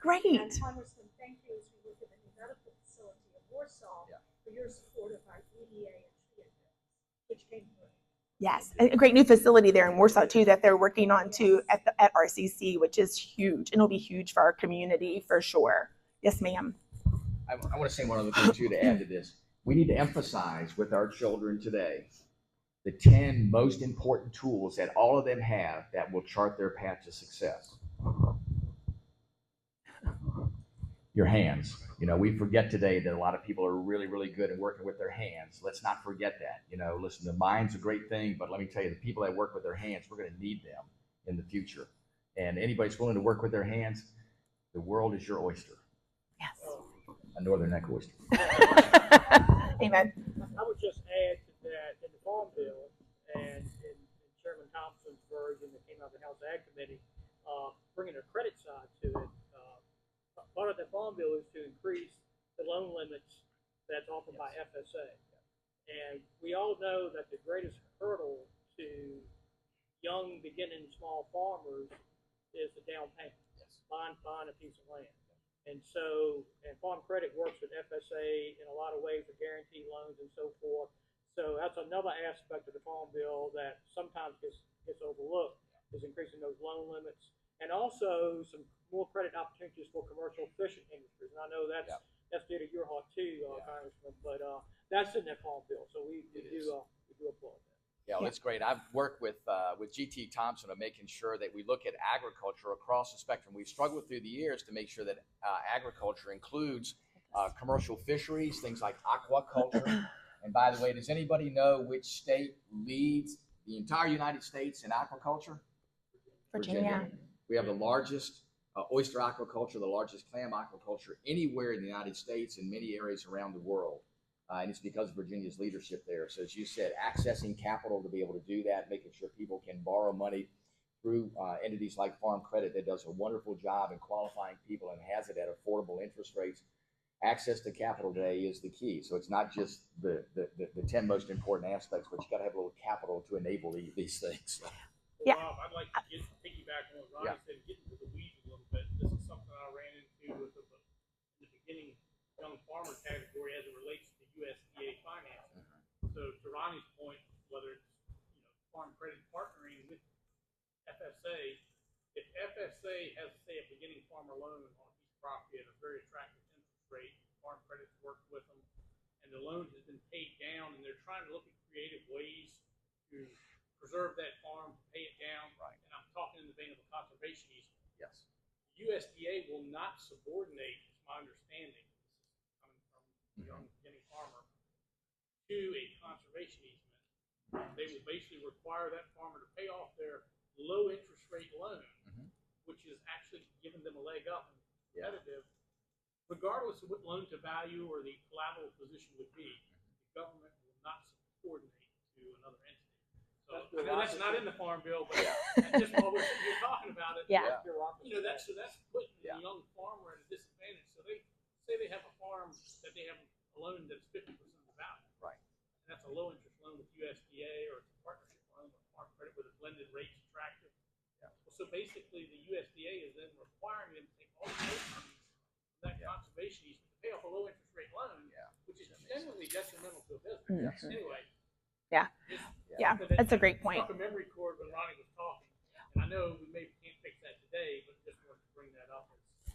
Great. And Congressman, thank you as we look at the new medical facility in Warsaw for your support of our EDA and TRIA bills, which came through. Yes, a great new facility there in Warsaw too that they're working on too at RCC, which is huge, and it'll be huge for our community for sure. Yes, ma'am. I want to say one other thing too to add to this. We need to emphasize with our children today the 10 most important tools that all of them have that will chart their path to success. Your hands. You know, we forget today that a lot of people are really, really good at working with their hands. Let's not forget that. You know, listen, the mind's a great thing, but let me tell you, the people that work with their hands, we're going to need them in the future. And anybody's willing to work with their hands, the world is your oyster. Yes. A Northern Neck oyster. Amen. I would just add to that in the Farm Bill and in Chairman Thompson's version that came out of the House Ag Committee, bringing a credit side to it. Part of the Farm Bill is to increase the loan limits that's offered by FSA. And we all know that the greatest hurdle to young, beginning small farmers is the down payment, buying a piece of land. And so, and Farm Credit works with FSA in a lot of ways for guaranteed loans and so forth. So that's another aspect of the Farm Bill that sometimes gets overlooked, is increasing those loan limits. And also some more credit opportunities for commercial fishing industries. And I know that's dear to your heart too, Congressman, but that's in that Farm Bill. So we do applaud that. Yeah, well, that's great. I've worked with GT Thompson on making sure that we look at agriculture across the spectrum. We've struggled through the years to make sure that agriculture includes commercial fisheries, things like aquaculture. And by the way, does anybody know which state leads the entire United States in aquaculture? Virginia. We have the largest oyster aquaculture, the largest clam aquaculture anywhere in the United States and many areas around the world. And it's because of Virginia's leadership there. So as you said, accessing capital to be able to do that, making sure people can borrow money through entities like Farm Credit that does a wonderful job in qualifying people and has it at affordable interest rates. Access to capital today is the key. So it's not just the 10 most important aspects, but you got to have a little capital to enable these things. Yeah. Rob, I'd like to piggyback on what Ronnie said, get into the weeds a little bit. This is something I ran into with the beginning young farmer category as it relates to USDA financing. So to Ronnie's point, whether it's Farm Credit partnering with FSA, if FSA has, say, a beginning farmer loan on a piece of property at a very attractive interest rate, Farm Credit's worked with them, and the loan has been paid down, and they're trying to look at creative ways to preserve that farm, pay it down. Right. And I'm talking in the vein of a conservation easement. Yes. USDA will not subordinate, is my understanding, this is coming from young do a conservation easement, they will basically require that farmer to pay off their low interest rate loan, which is actually giving them a leg up and competitive, regardless of what loan to value or the collateral position would be. The government will not subordinate to another entity. So I know that's not in the Farm Bill, but just while we're sitting here talking about it, Yeah. you know, that's putting the young farmer at a disadvantage. So they say they have a farm that they have a loan that's 50% of the value. Right. And that's a low interest loan with USDA, or it's a partnership loan with farm credit with a blended rates attractive. Yeah. Well, so basically the USDA is then requiring them to take all the proceeds from that conservation easement to pay off a low interest rate loan, which is generally detrimental to a business. Anyway. Yeah, that's a great point. Struck a memory chord when Ronnie was talking, and I know we can't fix that today, but just wanted to bring that up.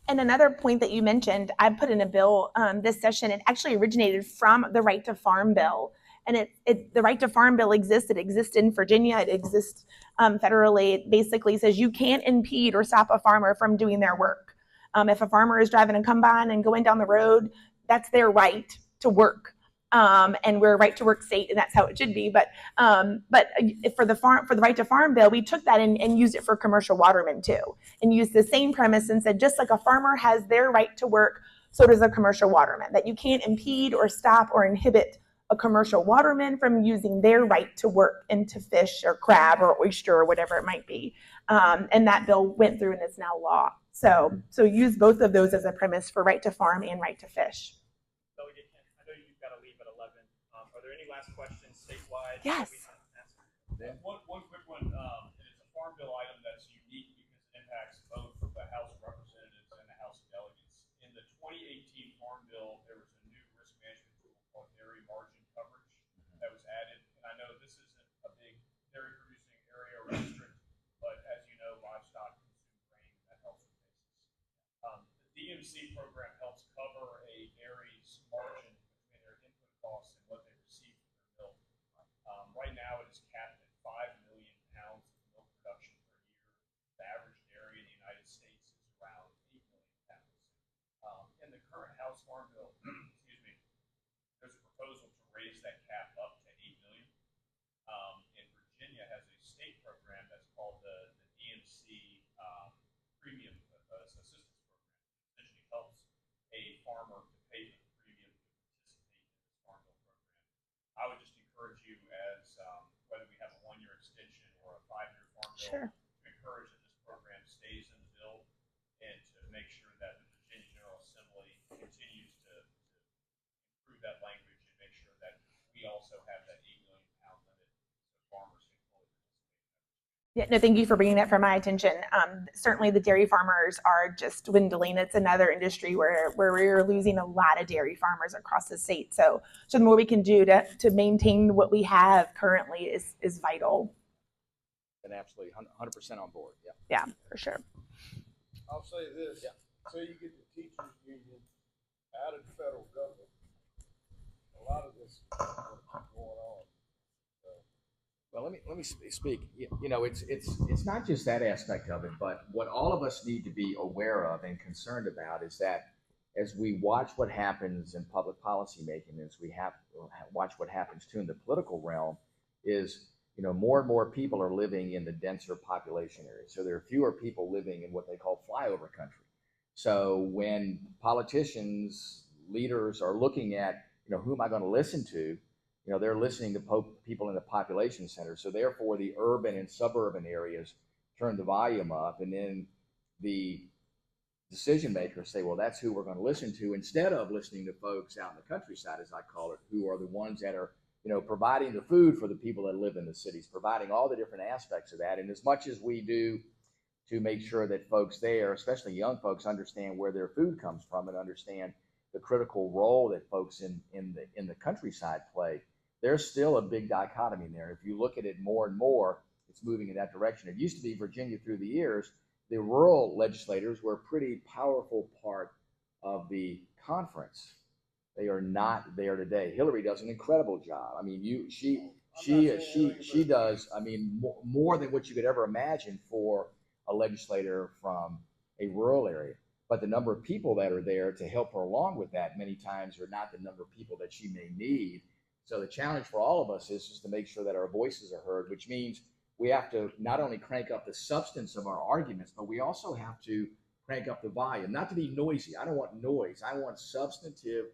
And another point that you mentioned, I put in a bill this session. It actually originated from the Right to Farm bill, and the Right to Farm bill exists. It exists in Virginia. It exists federally. It basically says you can't impede or stop a farmer from doing their work. If a farmer is driving a combine and going down the road, that's their right to work. And we're a right to work state, and that's how it should be. But for the Right to Farm bill, we took that and used it for commercial watermen too, and used the same premise and said just like a farmer has their right to work, so does a commercial waterman. That you can't impede or stop or inhibit a commercial waterman from using their right to work and to fish or crab or oyster or whatever it might be. And that bill went through and is now law. So use both of those as a premise for right to farm and right to fish. Delegate, I know you've got to leave at 11. Are there any last questions statewide? Yes. One quick one, and it's a Farm Bill item that's unique because it impacts both the House of Representatives and the House of Delegates. In the 2018 Farm Bill, there was a new risk management tool called dairy margin coverage that was added. And I know this isn't a big dairy producing area or district, but as you know, livestock consume grain that helps with basis. The DMC program helps cover a dairy's margin between their input costs and what they receive from their milk. Right now, it is capped at 5 million pounds of milk production per year. The average dairy in the United States is around 8 million pounds. In the current House Farm Bill, excuse me, there's a proposal to raise that cap up to 8 million. And Virginia has a state program that's called the DMC Premium Assistance Program, which essentially helps a farmer to pay for the premium to participate in this Farm Bill program. I would just encourage you, as whether we have a 1-year extension or a 5-year Farm Bill, to encourage that this program stays in the bill and to make sure that the Virginia General Assembly continues to improve that language and make sure that we also have that 8 million pound limit so farmers can fully participate. Yeah, no, thank you for bringing that for my attention. Certainly the dairy farmers are just dwindling. It's another industry where we're losing a lot of dairy farmers across the state. So the more we can do to maintain what we have currently is vital. And absolutely 100% on board. Yeah. Yeah, for sure. I'll say this, until you get the teachers union out of the federal government, a lot of this is going to keep going on. Well, let me speak. You know, it's not just that aspect of it, but what all of us need to be aware of and concerned about is that as we watch what happens in public policy making, as we have watch what happens too in the political realm, is more and more people are living in the denser population areas. So there are fewer people living in what they call flyover country. So when politicians, leaders are looking at who am I going to listen to, they're listening to people in the population center. So therefore, the urban and suburban areas turn the volume up, and then the decision makers say, well, that's who we're going to listen to, instead of listening to folks out in the countryside, as I call it, who are the ones that are providing the food for the people that live in the cities, providing all the different aspects of that. And as much as we do to make sure that folks there, especially young folks, understand where their food comes from and understand the critical role that folks in the countryside play, there's still a big dichotomy in there. If you look at it more and more, it's moving in that direction. It used to be Virginia through the years, the rural legislators were a pretty powerful part of the conference. They are not there today. Hillary does an incredible job. I mean, she does, I mean, more than what you could ever imagine for a legislator from a rural area. But the number of people that are there to help her along with that many times are not the number of people that she may need. So the challenge for all of us is just to make sure that our voices are heard, which means we have to not only crank up the substance of our arguments, but we also have to crank up the volume, not to be noisy. I don't want noise. I want substantive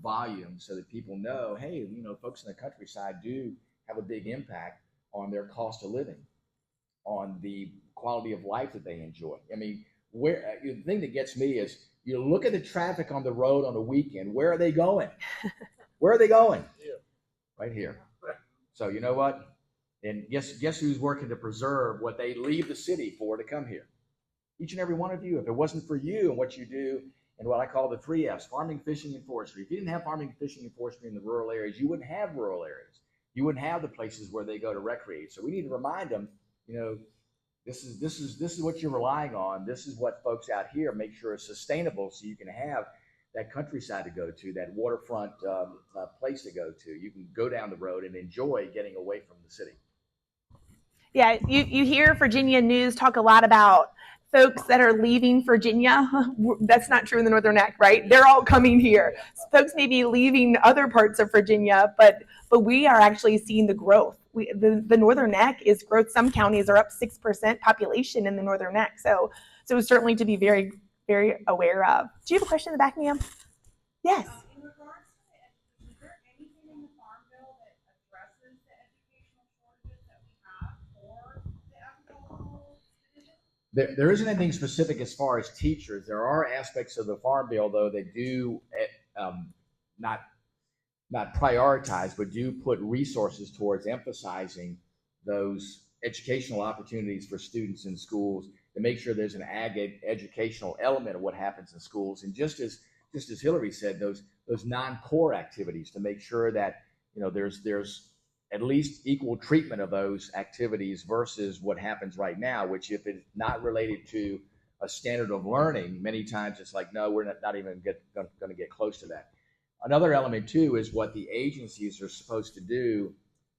volume so that people know, hey, folks in the countryside do have a big impact on their cost of living, on the quality of life that they enjoy. I mean, the thing that gets me is you look at the traffic on the road on a weekend. Where are they going? Where are they going? Right here. So you know what? And guess who's working to preserve what they leave the city for to come here? Each and every one of you. If it wasn't for you and what you do and what I call the 3 F's, farming, fishing, and forestry. If you didn't have farming, fishing, and forestry in the rural areas, you wouldn't have rural areas. You wouldn't have the places where they go to recreate. So we need to remind them, this is what you're relying on. This is what folks out here make sure is sustainable, so you can have that countryside to go to, that waterfront place to go to. You can go down the road and enjoy getting away from the city. Yeah, you hear Virginia news talk a lot about folks that are leaving Virginia. That's not true in the Northern Neck, right? They're all coming here. Folks may be leaving other parts of Virginia, but we are actually seeing the growth. The Northern Neck is growth. Some counties are up 6% population in the Northern Neck. So certainly to be very, very aware of. Do you have a question in the back, ma'am? Yes. In regards to education, is there anything in the Farm Bill that addresses the educational shortages that we have for the agricultural division? There isn't anything specific as far as teachers. There are aspects of the Farm Bill, though, that do not prioritize, but do put resources towards emphasizing those educational opportunities for students in schools to make sure there's an educational element of what happens in schools. And just as Hillary said, those non-core activities, to make sure that there's at least equal treatment of those activities versus what happens right now, which if it's not related to a standard of learning, many times it's like, no, we're not even going to get close to that. Another element too is what the agencies are supposed to do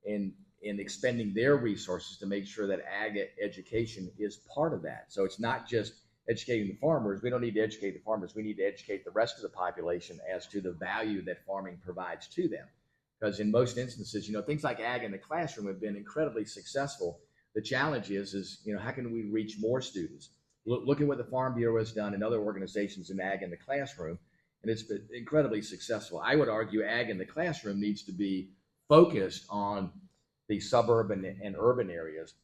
in expending their resources to make sure that ag education is part of that. So it's not just educating the farmers. We don't need to educate the farmers. We need to educate the rest of the population as to the value that farming provides to them. Because in most instances, things like ag in the classroom have been incredibly successful. The challenge is how can we reach more students? Look at what the Farm Bureau has done and other organizations in ag in the classroom, and it's been incredibly successful. I would argue ag in the classroom needs to be focused on the suburban and urban areas.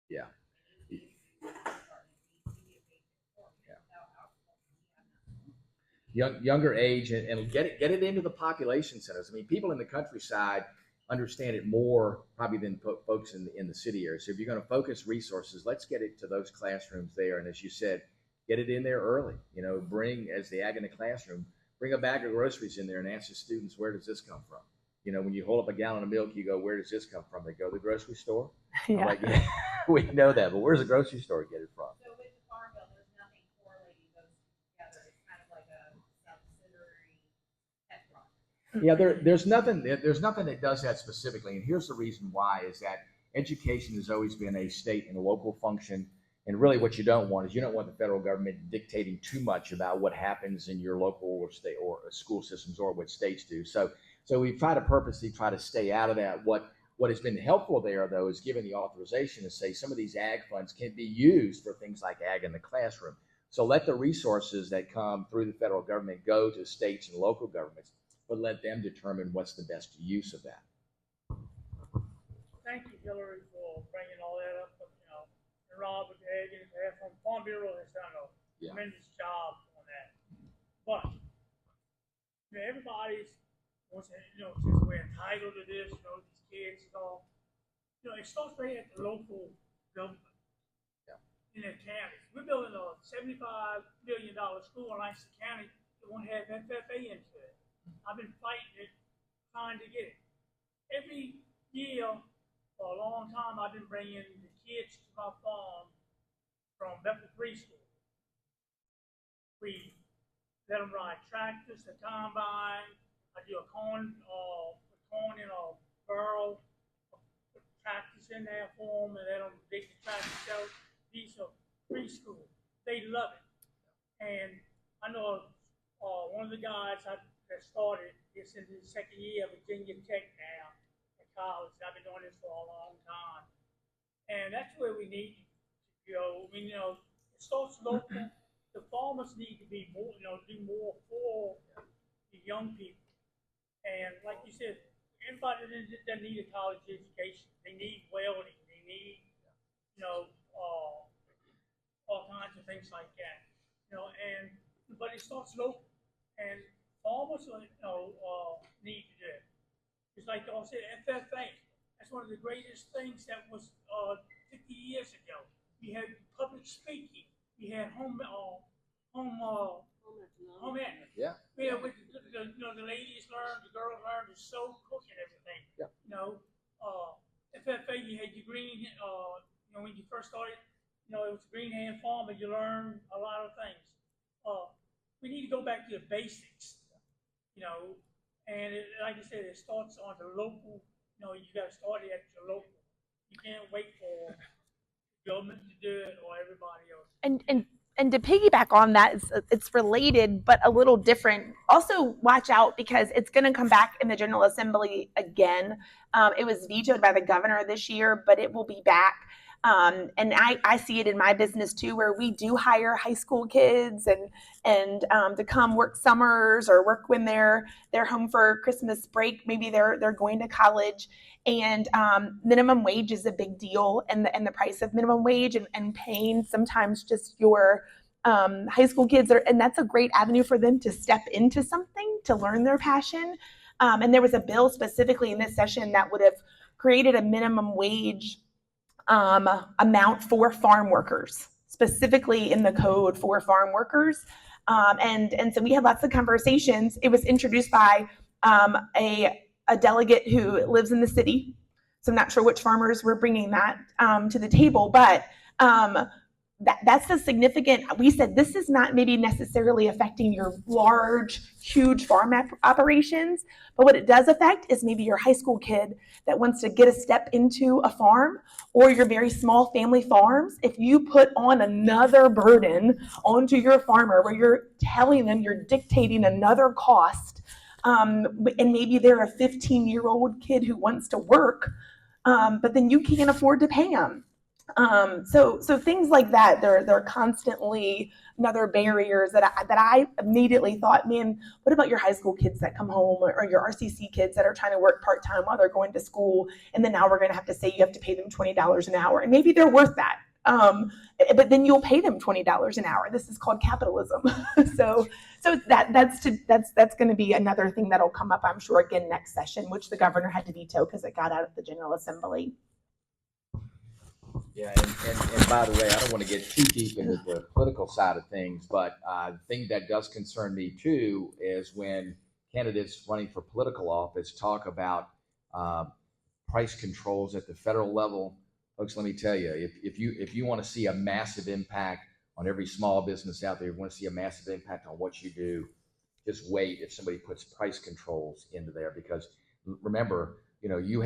Yeah. Younger age and get it into the population centers. I mean, people in the countryside understand it more probably than folks in the city area. So if you're going to focus resources, let's get it to those classrooms there. And as you said, get it in there early. Bring, as the ag in the classroom, bring a bag of groceries in there and ask the students, where does this come from? When you hold up a gallon of milk, you go, where does this come from? They go to the grocery store. Yeah. I'm like, yeah, we know that, but where's the grocery store get it from? So with the Farm Bill, there's nothing correlating those together. It's kind of like a subsidiary pet project. Yeah, there's nothing that does that specifically, and here's the reason why: is that education has always been a state and a local function, and really what you don't want is you don't want the federal government dictating too much about what happens in your local or state or school systems or what states do. So we purposely try to stay out of that. What has been helpful there, though, is given the authorization to say some of these ag funds can be used for things like ag in the classroom. So let the resources that come through the federal government go to states and local governments, but let them determine what's the best use of that. Thank you, Hillary, for bringing all that up. And Rob with the ag and the Farm Bureau has done a tremendous job on that. But everybody's since we're entitled to this, these kids and all, it starts right at the local government in their counties. We're building a $75 million school in Langston County that won't have FFA into it. I've been fighting it, trying to get it. Every year for a long time, I've been bringing the kids to my farm from Bethel Preschool. We let them ride tractors, the combine. I do a corn in a barrel, put tractors in there for them, and let them dig the tractors out. These are preschool. They love it. And I know one of the guys that that started. It's in the second year of Virginia Tech now at college. I've been doing this for a long time. And that's where we need to go. I mean, it starts local. The farmers need to be more, do more for the young people. And like you said, everybody that need a college education, they need welding, they need, all kinds of things like that. But it starts local, and farmers, need to do it. It's like I said, FFA. That's one of the greatest things that was 50 years ago. You had public speaking. You had home ec. Yeah. Yeah, with the ladies learned, the girls learned to sew, cook, and everything. Yeah. FFA, you had your green. When you first started, it was a green hand farmer. You learned a lot of things. We need to go back to the basics. And like I said, it starts on the local. You got to start it at your local. You can't wait for the government to do it or everybody else. And to piggyback on that, it's related but a little different. Also, watch out because it's going to come back in the General Assembly again. It was vetoed by the governor this year, but it will be back. And I see it in my business too, where we do hire high school kids and to come work summers or work when they're home for Christmas break. Maybe they're going to college, and minimum wage is a big deal, and the price of minimum wage and paying sometimes just your high school kids and that's a great avenue for them to step into something, to learn their passion. And there was a bill specifically in this session that would have created a minimum wage amount for farm workers, specifically in the code for farm workers. And so we had lots of conversations. It was introduced by a delegate who lives in the city. So I'm not sure which farmers were bringing that to the table, but that's a significant, we said this is not maybe necessarily affecting your large, huge farm operations, but what it does affect is maybe your high school kid that wants to get a step into a farm, or your very small family farms. If you put on another burden onto your farmer where you're telling them, you're dictating another cost, and maybe they're a 15-year-old kid who wants to work, but then you can't afford to pay them. So things like that, they're constantly another barriers that I immediately thought, man, what about your high school kids that come home, or your RCC kids that are trying to work part-time while they're going to school, and then now we're going to have to say you have to pay them $20 an hour, and maybe they're worth that. But then you'll pay them $20 an hour. This is called capitalism. so that's going to be another thing that'll come up, I'm sure, again next session, which the governor had to veto because it got out of the General Assembly. Yeah, and by the way, I don't want to get too deep into the political side of things, but the thing that does concern me too is when candidates running for political office talk about price controls at the federal level. Folks, let me tell you, if you want to see a massive impact on every small business out there, you want to see a massive impact on what you do, just wait if somebody puts price controls into there, because remember, you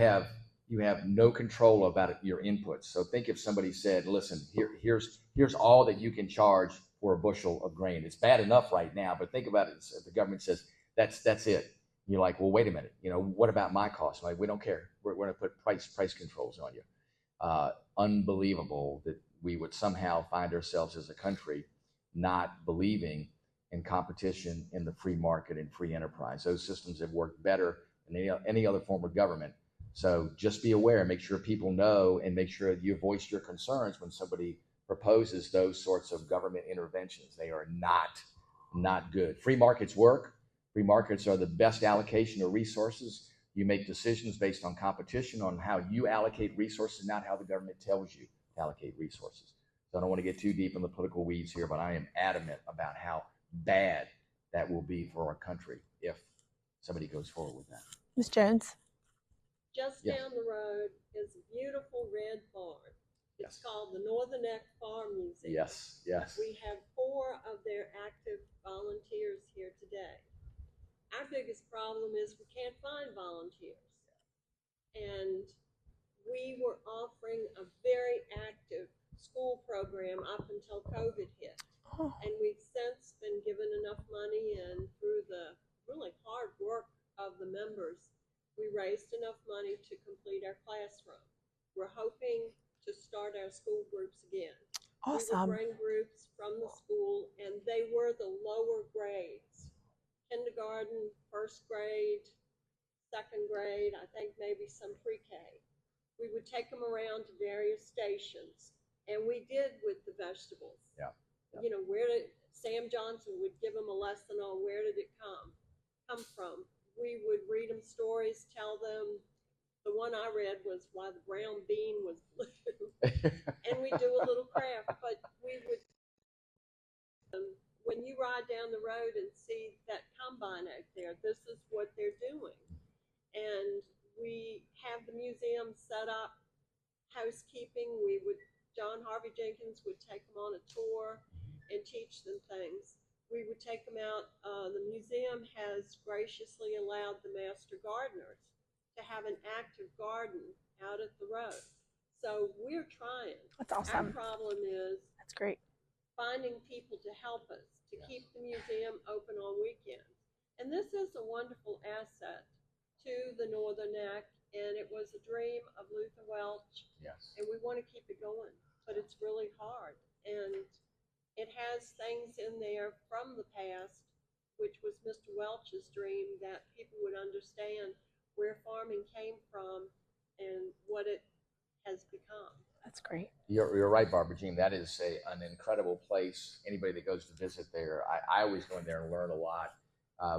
have no control about your inputs. So think if somebody said, listen, here's all that you can charge for a bushel of grain. It's bad enough right now, but think about it. If the government says, that's it. And you're like, well, wait a minute. What about my cost? Like, we don't care. We're going to put price controls on you. Unbelievable that we would somehow find ourselves as a country not believing in competition in the free market and free enterprise. Those systems have worked better than any other form of government. So just be aware, make sure people know, and make sure you voice your concerns when somebody proposes those sorts of government interventions. They are not good. Free markets work. Free markets are the best allocation of resources. You make decisions based on competition, on how you allocate resources, not how the government tells you to allocate resources. So I don't want to get too deep in the political weeds here, but I am adamant about how bad that will be for our country if somebody goes forward with that. Ms. Jones? Just Yes. down the road is a beautiful red barn. It's Yes. called the Northern Neck Farm Museum. Yes. We have 4 of their active volunteers here today. Our biggest problem is we can't find volunteers. And we were offering a very active school program up until COVID hit. And we've since been given enough money, and through the really hard members, we raised enough money to complete our classroom. We're hoping to start our school groups again. We would Awesome. bring groups from the school, and they were the lower grades. Kindergarten, first grade, second grade, I think maybe some pre-K. We would take them around to various stations, and we did with the vegetables. Yeah. You know, Sam Johnson would give them a lesson on where did it come from. We would read them stories, tell them. The one I read was why the brown bean was blue. And we do a little craft, but we would, when you ride down the road and see that combine out there, this is what they're doing. And we have the museum set up, housekeeping. John Harvey Jenkins would take them on a tour and teach them things. We would take them out. The museum has graciously allowed the master gardeners to have an active garden out at the road. So we're trying. That's awesome. Our problem is That's great. finding people to help us to keep the museum open on weekends. And this is a wonderful asset to the Northern Neck, and it was a dream of Luther Welch. Yes. And we want to keep it going, but it's really hard. And it has things in there from the past, which was Mr. Welch's dream, that people would understand where farming came from and what it has become. That's great. You're right, Barbara Jean. That is an incredible place. Anybody that goes to visit there, I always go in there and learn a lot.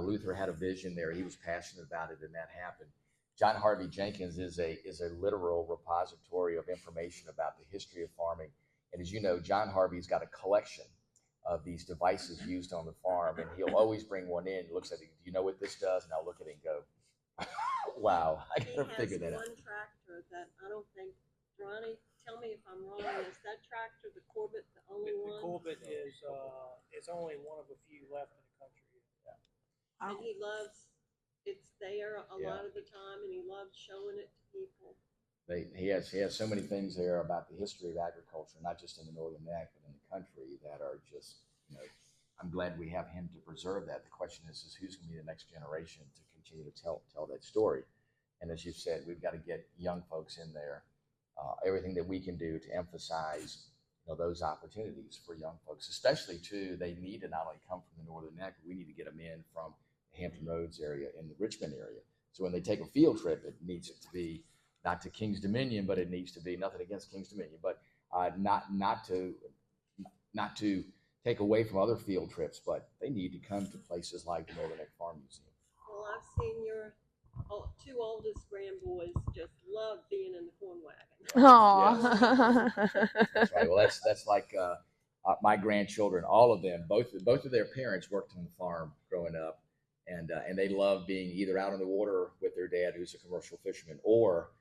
Luther had a vision there. He was passionate about it, and that happened. John Harvey Jenkins is a literal repository of information about the history of farming. And as you know, John Harvey's got a collection of these devices used on the farm, and he'll always bring one in, looks at it, do you know what this does? And I'll look at it and go, wow, I gotta figure that out. He has one tractor that I don't think, Ronnie, tell me if I'm wrong, is that tractor, the Corbett, the only one? The Corbett is only one of a few left in the country. And he loves, it's there a lot of the time, and he loves showing it to people. He has so many things there about the history of agriculture, not just in the Northern Neck, but in the country, that are just, I'm glad we have him to preserve that. The question is who's going to be the next generation to continue to tell that story. And as you've said, we've got to get young folks in there. Everything that we can do to emphasize those opportunities for young folks, especially too, they need to not only come from the Northern Neck, but we need to get them in from the Hampton Roads area and the Richmond area. So when they take a field trip, it needs it to be not to King's Dominion, but it needs to be nothing against King's Dominion, but not to take away from other field trips, but they need to come to places like the Northern Neck Farm Museum. Well, I've seen your two oldest grandboys just love being in the corn wagon. Aww. That's right. Well, that's like my grandchildren. All of them, both of their parents worked on the farm growing up, and they love being either out on the water with their dad, who's a commercial fisherman, or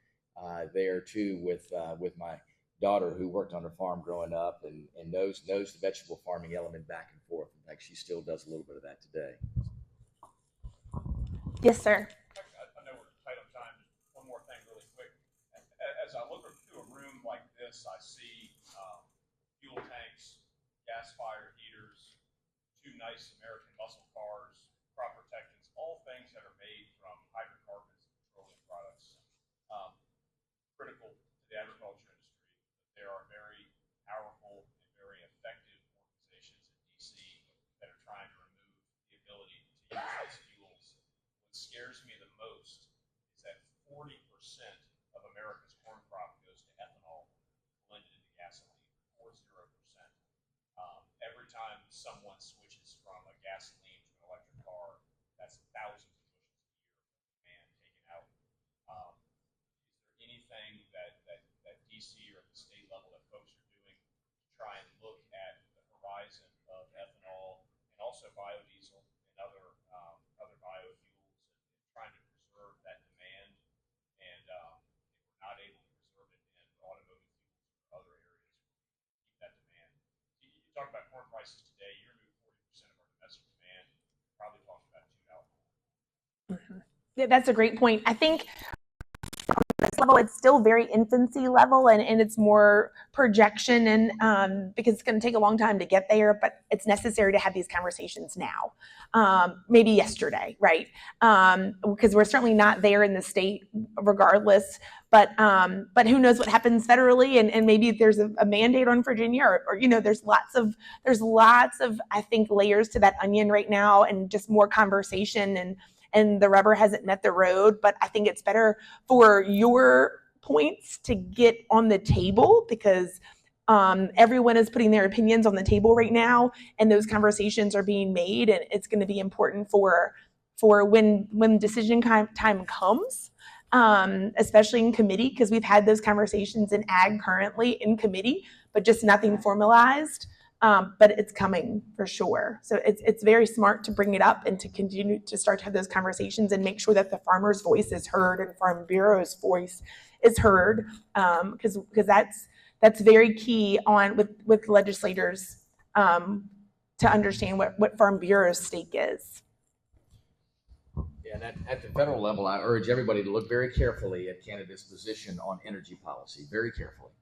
there too with my daughter, who worked on her farm growing up and knows the vegetable farming element back and forth. In fact, she still does a little bit of that today. Yes, sir. I know we're tight on time. Just one more thing really quick. As I look through a room like this, I see fuel tanks, gas-fired heaters, two nice American muscle cars, crop protectants, all things that are made from hydrocarbons and petroleum products. Critical to the agriculture industry. There are very powerful and very effective organizations in DC that are trying to remove the ability to use these fuels. What scares me the most is that 40% of America's corn crop goes to ethanol blended into gasoline, 40%. Every time someone switches from a gasoline to an electric car, that's thousands of bushels a year of demand taken out. Is there anything that DC or at the state level that folks are doing to try and look at the horizon of ethanol and also biodiesel and other biofuels and trying to preserve that demand? And if we're not able to preserve it in automotive fuels or other areas, keep that demand. You talk about corn prices today. You remove 40% of our domestic demand. You're probably talking about $2 more. Yeah, that's a great point. I think level, it's still very infancy level, and it's more projection, and because it's going to take a long time to get there, but it's necessary to have these conversations now, maybe yesterday, right? Because we're certainly not there in the state regardless, but who knows what happens federally, and maybe there's a mandate on Virginia, or there's lots of I think layers to that onion right now, and just more conversation, and the rubber hasn't met the road. But I think it's better for your points to get on the table, because everyone is putting their opinions on the table right now, and those conversations are being made, and it's going to be important for when decision time comes, especially in committee, because we've had those conversations in ag currently in committee, but just nothing formalized. But it's coming for sure. So it's very smart to bring it up and to continue to start to have those conversations and make sure that the farmer's voice is heard and Farm Bureau's voice is heard, because that's very key on with legislators to understand what Farm Bureau's stake is. And at the federal level, I urge everybody to look very carefully at Canada's position on energy policy, very carefully,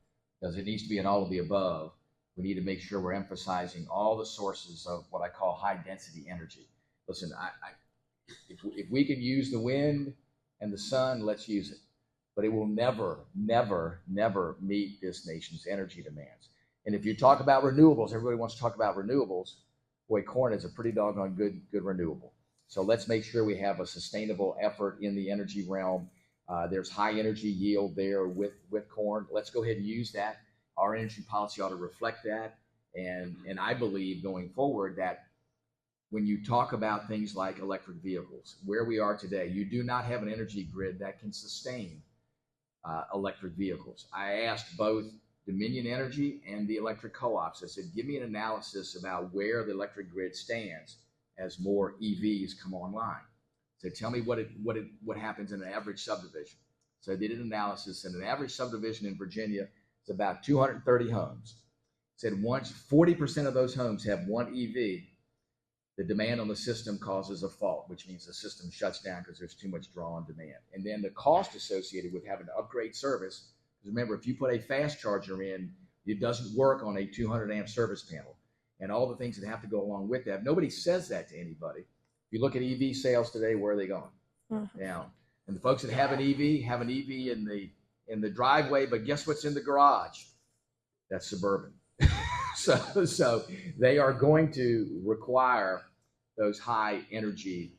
because it needs to be an all of the above. We need to make sure we're emphasizing all the sources of what I call high density energy. Listen, if we can use the wind and the sun, let's use it. But it will never, never, never meet this nation's energy demands. And if you talk about renewables, everybody wants to talk about renewables. Boy, corn is a pretty doggone good renewable. So let's make sure we have a sustainable effort in the energy realm. There's high energy yield there with corn. Let's go ahead and use that. Our energy policy ought to reflect that. And I believe going forward that when you talk about things like electric vehicles, where we are today, you do not have an energy grid that can sustain electric vehicles. I asked both Dominion Energy and the electric co-ops. I said, give me an analysis about where the electric grid stands as more EVs come online. So tell me what happens in an average subdivision. So I did an analysis, and an average subdivision in Virginia is about 230 homes. Said once 40% of those homes have one EV, the demand on the system causes a fault, which means the system shuts down because there's too much draw on demand. And then the cost associated with having to upgrade service, because remember, if you put a fast charger in, it doesn't work on a 200 amp service panel, and all the things that have to go along with that. Nobody says that to anybody. If you look at EV sales today, where are they going? Down. And the folks that have an EV in the driveway, but guess what's in the garage? That's suburban. So they are going to require those high energy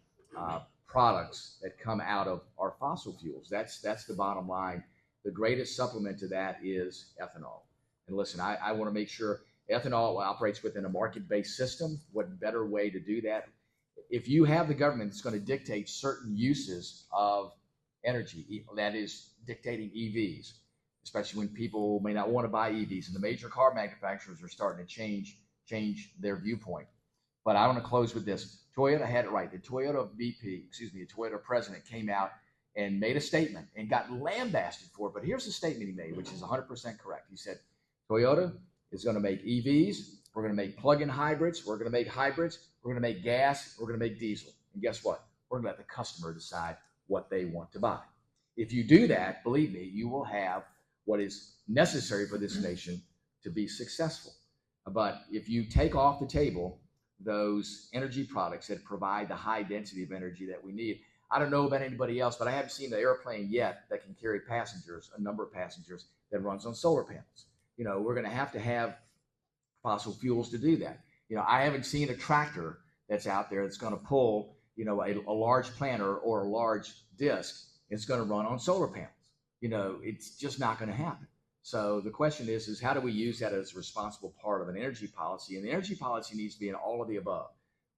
products that come out of our fossil fuels. That's the bottom line. The greatest supplement to that is ethanol. And listen, I want to make sure ethanol operates within a market-based system. What better way to do that? If you have the government that's going to dictate certain uses of energy, that is dictating EVs, especially when people may not want to buy EVs, and the major car manufacturers are starting to change their viewpoint. But I want to close with this. Toyota had it right. The Toyota president came out and made a statement and got lambasted for it. But here's the statement he made, which is 100% correct. He said, Toyota is going to make EVs. We're going to make plug-in hybrids. We're going to make hybrids. We're going to make gas. We're going to make diesel. And guess what? We're going to let the customer decide what they want to buy. If you do that, believe me, you will have what is necessary for this nation to be successful. But if you take off the table those energy products that provide the high density of energy that we need, I don't know about anybody else, but I haven't seen an airplane yet that can carry passengers, a number of passengers, that runs on solar panels. We're going to have fossil fuels to do that. I haven't seen a tractor that's out there that's going to pull, a large planter or a large disc. It's going to run on solar panels. It's just not going to happen. So the question is how do we use that as a responsible part of an energy policy? And the energy policy needs to be in all of the above.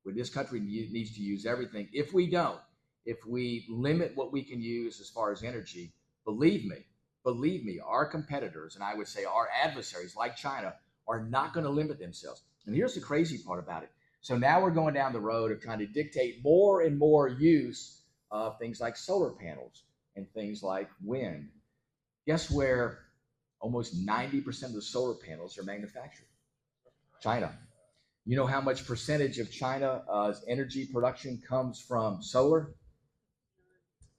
Where this country needs to use everything. If we limit what we can use as far as energy, believe me, our competitors, and I would say our adversaries like China, are not going to limit themselves. And here's the crazy part about it. So now we're going down the road of trying to dictate more and more use of things like solar panels and things like wind. Guess where almost 90% of the solar panels are manufactured? China. You know how much percentage of China's energy production comes from solar?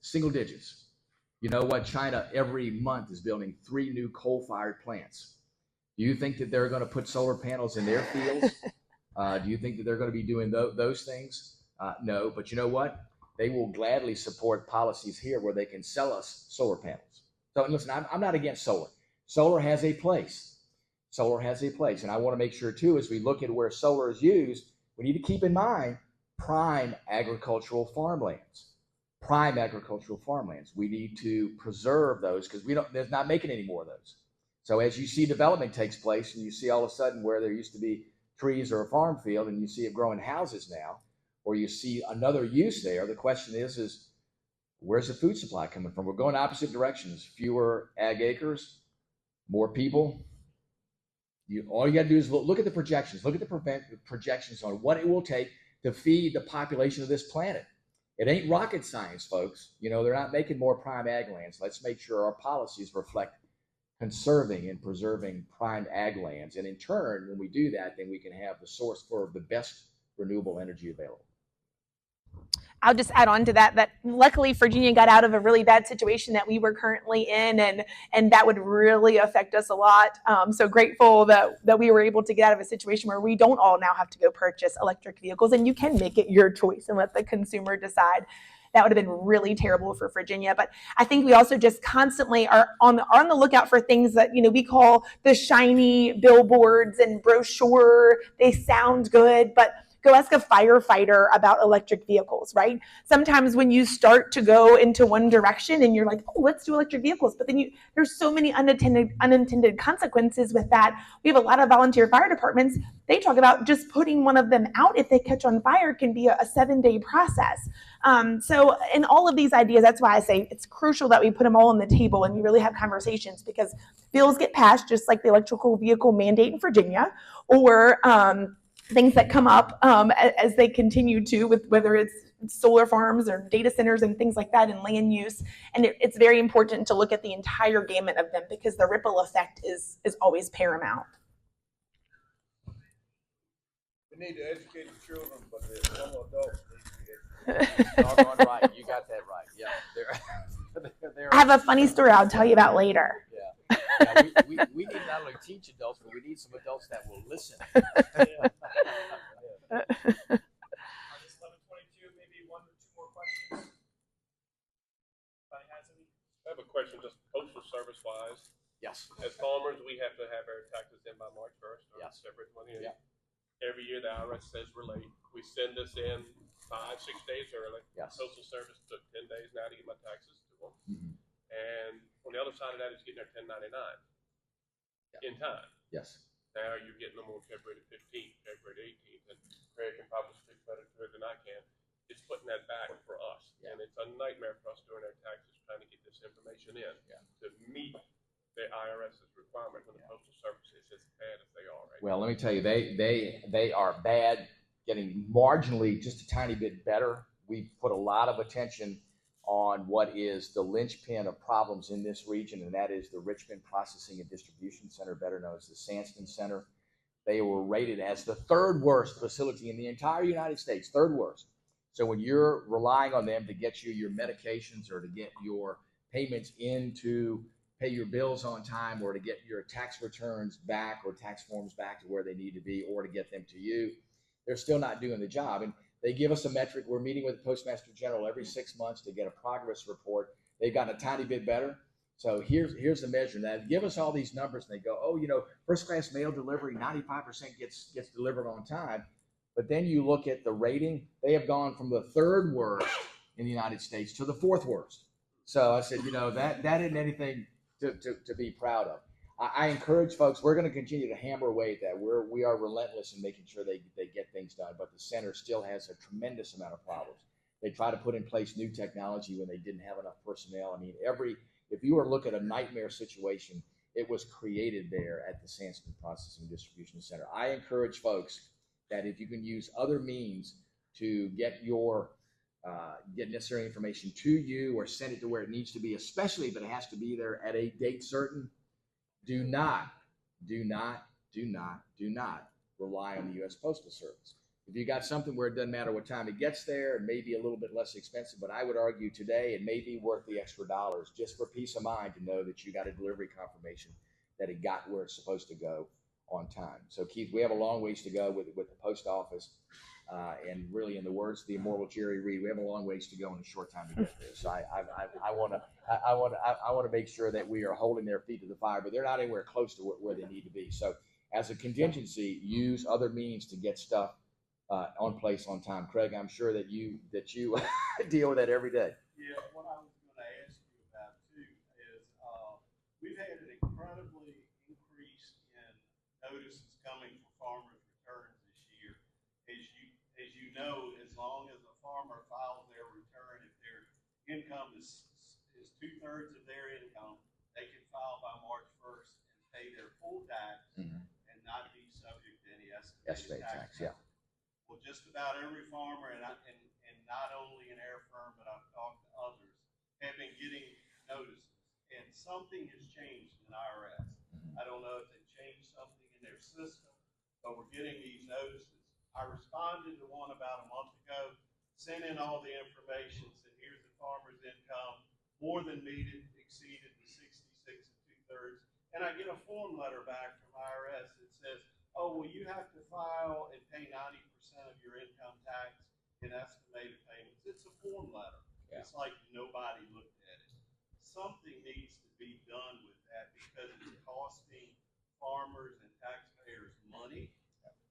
Single digits. You know what? China every month is building 3 new coal-fired plants. Do you think that they're going to put solar panels in their fields? Do you think that they're going to be doing those things? No, but you know what? They will gladly support policies here where they can sell us solar panels. So listen, I'm not against solar. Solar has a place. Solar has a place. And I want to make sure too, as we look at where solar is used, we need to keep in mind prime agricultural farmlands. Prime agricultural farmlands. We need to preserve those because there's not making any more of those. So as you see development takes place and you see all of a sudden where there used to be trees or a farm field and you see it growing houses now, or you see another use there, the question is where's the food supply coming from? We're going opposite directions. Fewer ag acres, more people. All you got to do is look at the projections. Look at the projections on what it will take to feed the population of this planet. It ain't rocket science, folks. They're not making more prime ag lands. Let's make sure our policies reflect conserving and preserving prime ag lands. And in turn, when we do that, then we can have the source for the best renewable energy available. I'll just add on to that luckily Virginia got out of a really bad situation that we were currently in, and that would really affect us a lot. So grateful that we were able to get out of a situation where we don't all now have to go purchase electric vehicles, and you can make it your choice and let the consumer decide. That would have been really terrible for Virginia. But I think we also just constantly are on the lookout for things that, we call the shiny billboards and brochure. They sound good, but go ask a firefighter about electric vehicles, right? Sometimes when you start to go into one direction and you're like, oh, let's do electric vehicles, but then there's so many unintended consequences with that. We have a lot of volunteer fire departments. They talk about just putting one of them out if they catch on fire can be a 7-day process. So in all of these ideas, that's why I say it's crucial that we put them all on the table and we really have conversations, because bills get passed just like the electrical vehicle mandate in Virginia, or things that come up as they continue to, with whether it's solar farms or data centers and things like that, and land use. And it's very important to look at the entire gamut of them, because the ripple effect is always paramount. We need to educate the children, but the young adults need to be educated. Doggone right. You got that right. Yeah. I have a funny story I'll tell you about later. Yeah, we need not only teach adults, but we need some adults that will listen. On this 11:22, maybe 1 or 2 more questions. Anybody has any? I have a question, just postal service wise. Yes. As farmers, we have to have our taxes in by March 1st. Yes. Separate money. Yeah. Every year the IRS says we're late. We send this in 5-6 days early. Yes. Postal service took 10 days now to get my taxes to them. Mm-hmm. And on the other side of that is getting their 1099 in time. Yes. Now you're getting them on February 15th, February 18th, and Craig can probably speak better to it than I can. It's putting that back for us. Yeah. And it's a nightmare for us doing our taxes, trying to get this information in to meet the IRS's requirement when the Postal Service is as bad as they are right Well, now. let me tell you, they are bad, getting marginally just a tiny bit better. We've put a lot of attention on what is the linchpin of problems in this region, and that is the Richmond Processing and Distribution Center, better known as the Sanston Center. They were rated as the 3rd worst facility in the entire United States, 3rd worst. So when you're relying on them to get you your medications, or to get your payments in to pay your bills on time, or to get your tax returns back or tax forms back to where they need to be, or to get them to you, they're still not doing the job. And they give us a metric. We're meeting with the Postmaster General every 6 months to get a progress report. They've gotten a tiny bit better. So here's the measure. Now, give us all these numbers, and they go, oh, first class mail delivery, 95% gets delivered on time. But then you look at the rating, they have gone from the 3rd worst in the United States to the 4th worst. So I said, that isn't anything to be proud of. I encourage folks, we're going to continue to hammer away at that. We are relentless in making sure they get things done, but the center still has a tremendous amount of problems. They try to put in place new technology when they didn't have enough personnel. I mean, if you were to look at a nightmare situation, it was created there at the Sanston Processing Distribution Center. I encourage folks that if you can use other means to get get necessary information to you, or send it to where it needs to be, especially if it has to be there at a date certain, do not rely on the U.S. Postal Service. If you got something where it doesn't matter what time it gets there, it may be a little bit less expensive, but I would argue today it may be worth the extra dollars just for peace of mind to know that you got a delivery confirmation that it got where it's supposed to go on time. So Keith, we have a long ways to go with the post office. And really, in the words of the immortal Jerry Reed, we have a long ways to go in a short time to get there. So I want to make sure that we are holding their feet to the fire, but they're not anywhere close to where they need to be. So as a contingency, use other means to get stuff on place on time. Craig, I'm sure that you deal with that every day. Yeah, what I was going to ask you about too is we've had an incredibly increase in notices coming for farmers' returns this year. As you know, as long as a farmer files their return, if their income is 2/3 of their income, they can file by March 1st and pay their full tax and not be subject to any estimated tax. Yeah. Well, just about every farmer, and not only in Air Firm, but I've talked to others, have been getting notices. And something has changed in IRS. I don't know if they changed something in their system, but we're getting these notices. I responded to one about a month ago, sent in all the information, said here's the farmer's income, more than exceeded the 66 2/3, and I get a form letter back from IRS that says, oh, well, you have to file and pay 90% of your income tax in estimated payments. It's a form letter. Yeah. It's like nobody looked at it. Something needs to be done with that because it's costing farmers and taxpayers money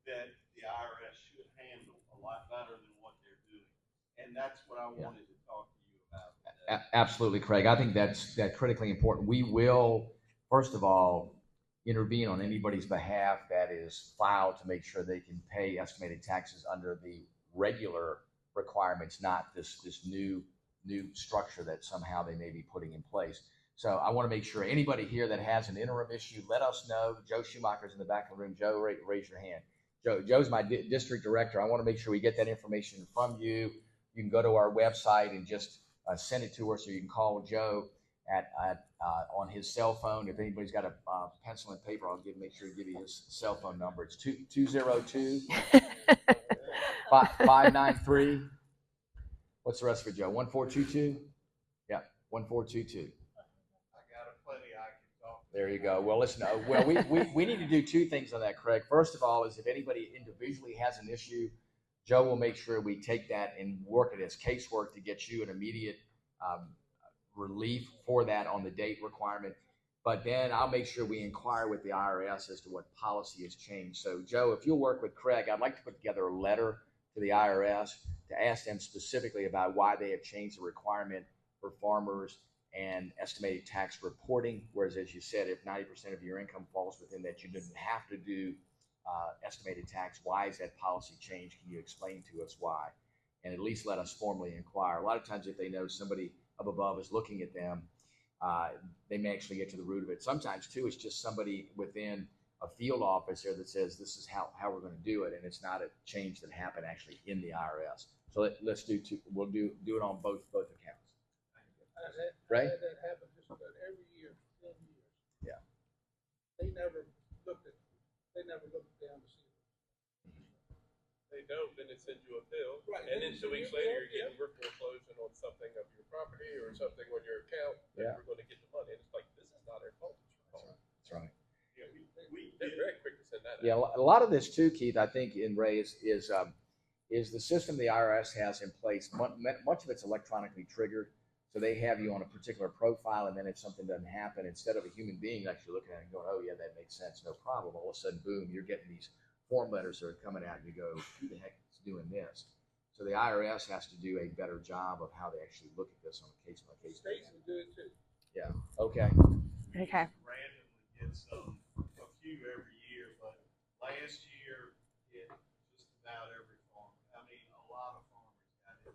that the IRS should handle a lot better than what they're doing. And that's what I wanted to talk to you about today. Absolutely, Craig. I think that's critically important. We will, first of all, intervene on anybody's behalf that is filed to make sure they can pay estimated taxes under the regular requirements, not this new structure that somehow they may be putting in place. So I want to make sure anybody here that has an interim issue, let us know. Joe Schumacher's in the back of the room. Joe, raise your hand. Joe's my district director. I want to make sure we get that information from you. You can go to our website and just send it to us, or you can call Joe at on his cell phone. If anybody's got a pencil and paper, I'll make sure to give you his cell phone number. It's 202 593. What's the rest for Joe? 1422? Yeah, 1422. There you go. Well, listen, we need to do two things on that, Craig. First of all, is if anybody individually has an issue, Joe will make sure we take that and work it as casework to get you an immediate relief for that on the date requirement. But then I'll make sure we inquire with the IRS as to what policy has changed. So, Joe, if you'll work with Craig, I'd like to put together a letter to the IRS to ask them specifically about why they have changed the requirement for farmers and estimated tax reporting, whereas, as you said, if 90% of your income falls within that, you didn't have to do estimated tax. Why is that policy changed? Can you explain to us why? And at least let us formally inquire. A lot of times if they know somebody up above is looking at them, they may actually get to the root of it. Sometimes, too, it's just somebody within a field office there that says this is how we're going to do it, and it's not a change that happened actually in the IRS. So let's do two. We'll do it on both accounts. Ray? That happens just about every year, 10 years. Yeah. They never looked down to see it. They don't, then it sends you a bill. Right. And then 2 weeks later, you're getting foreclosing on something of your property or something on your account that you're going to get the money. And it's like, this is not our fault. It's your fault. That's right. Yeah, they're very quick to send that out. Yeah, a lot of this too, Keith, I think in Ray is the system the IRS has in place. Much of it's electronically triggered. So they have you on a particular profile, and then if something doesn't happen, instead of a human being actually looking at it and going, oh yeah, that makes sense, no problem, all of a sudden, boom, you're getting these form letters that are coming out, and you go, who the heck is doing this? So the IRS has to do a better job of how they actually look at this on a case-by-case basis. States will do it too. Yeah, okay. Okay. Randomly get a few every year, but last year, it just about every farmer. I mean, a lot of farmers got it.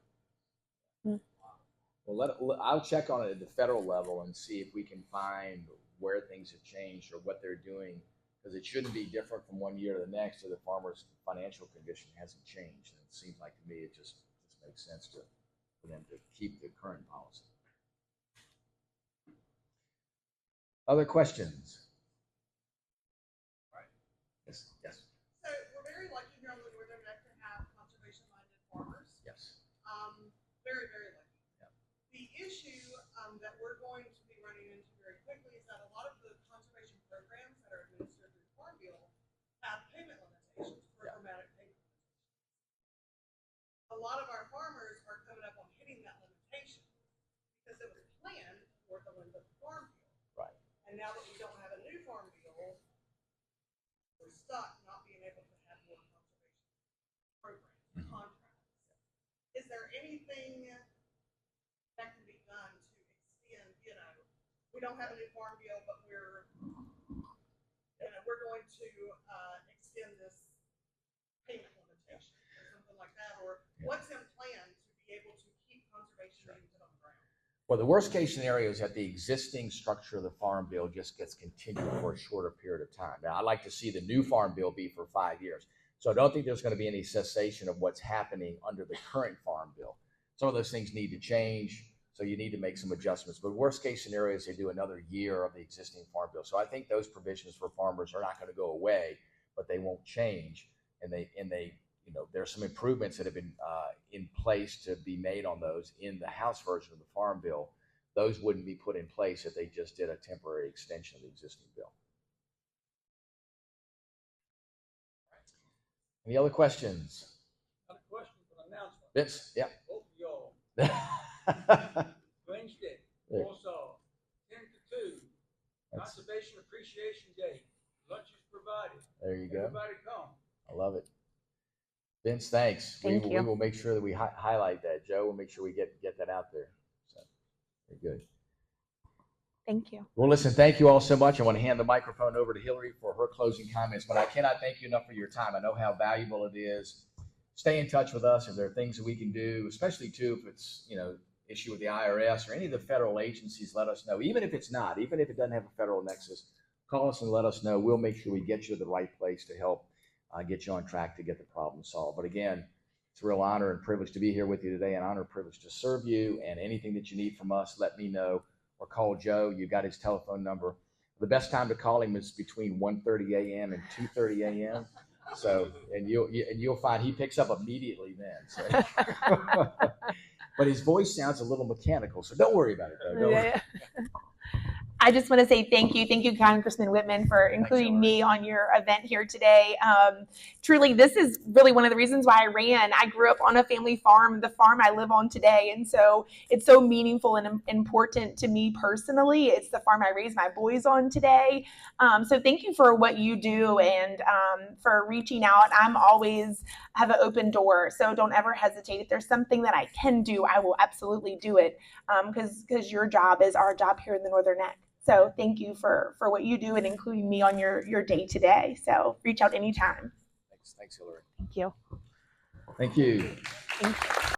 Well, I'll check on it at the federal level and see if we can find where things have changed or what they're doing, because it shouldn't be different from one year to the next if the farmer's financial condition hasn't changed. And it seems like to me it just makes sense for them to keep the current policy. Other questions? Right. Yes. So we're very lucky here on the Northern Neck to have Very, very lucky. The issue that we're going to be running into very quickly is that a lot of the conservation programs that are administered through Farm Bill have payment limitations, programmatic payment limitations. A lot of our farmers are coming up on hitting that limitation because it was planned for the length of the Farm Bill. Right. And now that we don't have a new Farm Bill, we're stuck not being able to have more conservation programs, contracts. Is there anything that can be done to extend, we don't have a new Farm Bill, but we're going to extend this payment limitation or something like that, or what's in plan to be able to keep conservation being put on the ground? Well, the worst case scenario is that the existing structure of the Farm Bill just gets continued for a shorter period of time. Now, I'd like to see the new Farm Bill be for 5 years. So I don't think there's going to be any cessation of what's happening under the current Farm Bill. Some of those things need to change, so you need to make some adjustments. But worst case scenario is they do another year of the existing Farm Bill. So I think those provisions for farmers are not going to go away, but they won't change. And there's some improvements that have been in place to be made on those in the House version of the Farm Bill. Those wouldn't be put in place if they just did a temporary extension of the existing bill. Any other questions? Got a question for the announcement. Vince? Yeah. Both of y'all. Wednesday, Yeah. also 10 to 2, Conservation Appreciation Day. Lunch is provided. There you go. Everybody come. I love it. Vince, thanks. Thank We you. will make sure that we highlight that. Joe, we'll make sure we get that out there. So, very good. Thank you. Well, listen, thank you all so much. I want to hand the microphone over to Hillary for her closing comments, but I cannot thank you enough for your time. I know how valuable it is. Stay in touch with us if there are things that we can do, especially too if it's, issue with the IRS or any of the federal agencies, let us know. Even if it's not, even if it doesn't have a federal nexus, call us and let us know. We'll make sure we get you to the right place to help get you on track to get the problem solved. But again, it's a real honor and privilege to be here with you today, an honor and privilege to serve you, and anything that you need from us, let me know. Or call Joe. You got his telephone number. The best time to call him is between 1:30 a.m. and 2:30 a.m. So, and you'll find he picks up immediately then. So. But his voice sounds a little mechanical, so don't worry about it, though. Don't worry. I just want to say thank you, Congressman Wittman, for including me on your event here today. Truly, this is really one of the reasons why I ran. I grew up on a family farm, the farm I live on today, and so it's so meaningful and important to me personally. It's the farm I raised my boys on today. So thank you for what you do and for reaching out. I'm always have an open door, so don't ever hesitate. If there's something that I can do, I will absolutely do it because your job is our job here in the Northern Neck. So thank you for what you do and including me on your day today. So reach out anytime. Thanks, Hillary. Thank you. Thank you. Thank you.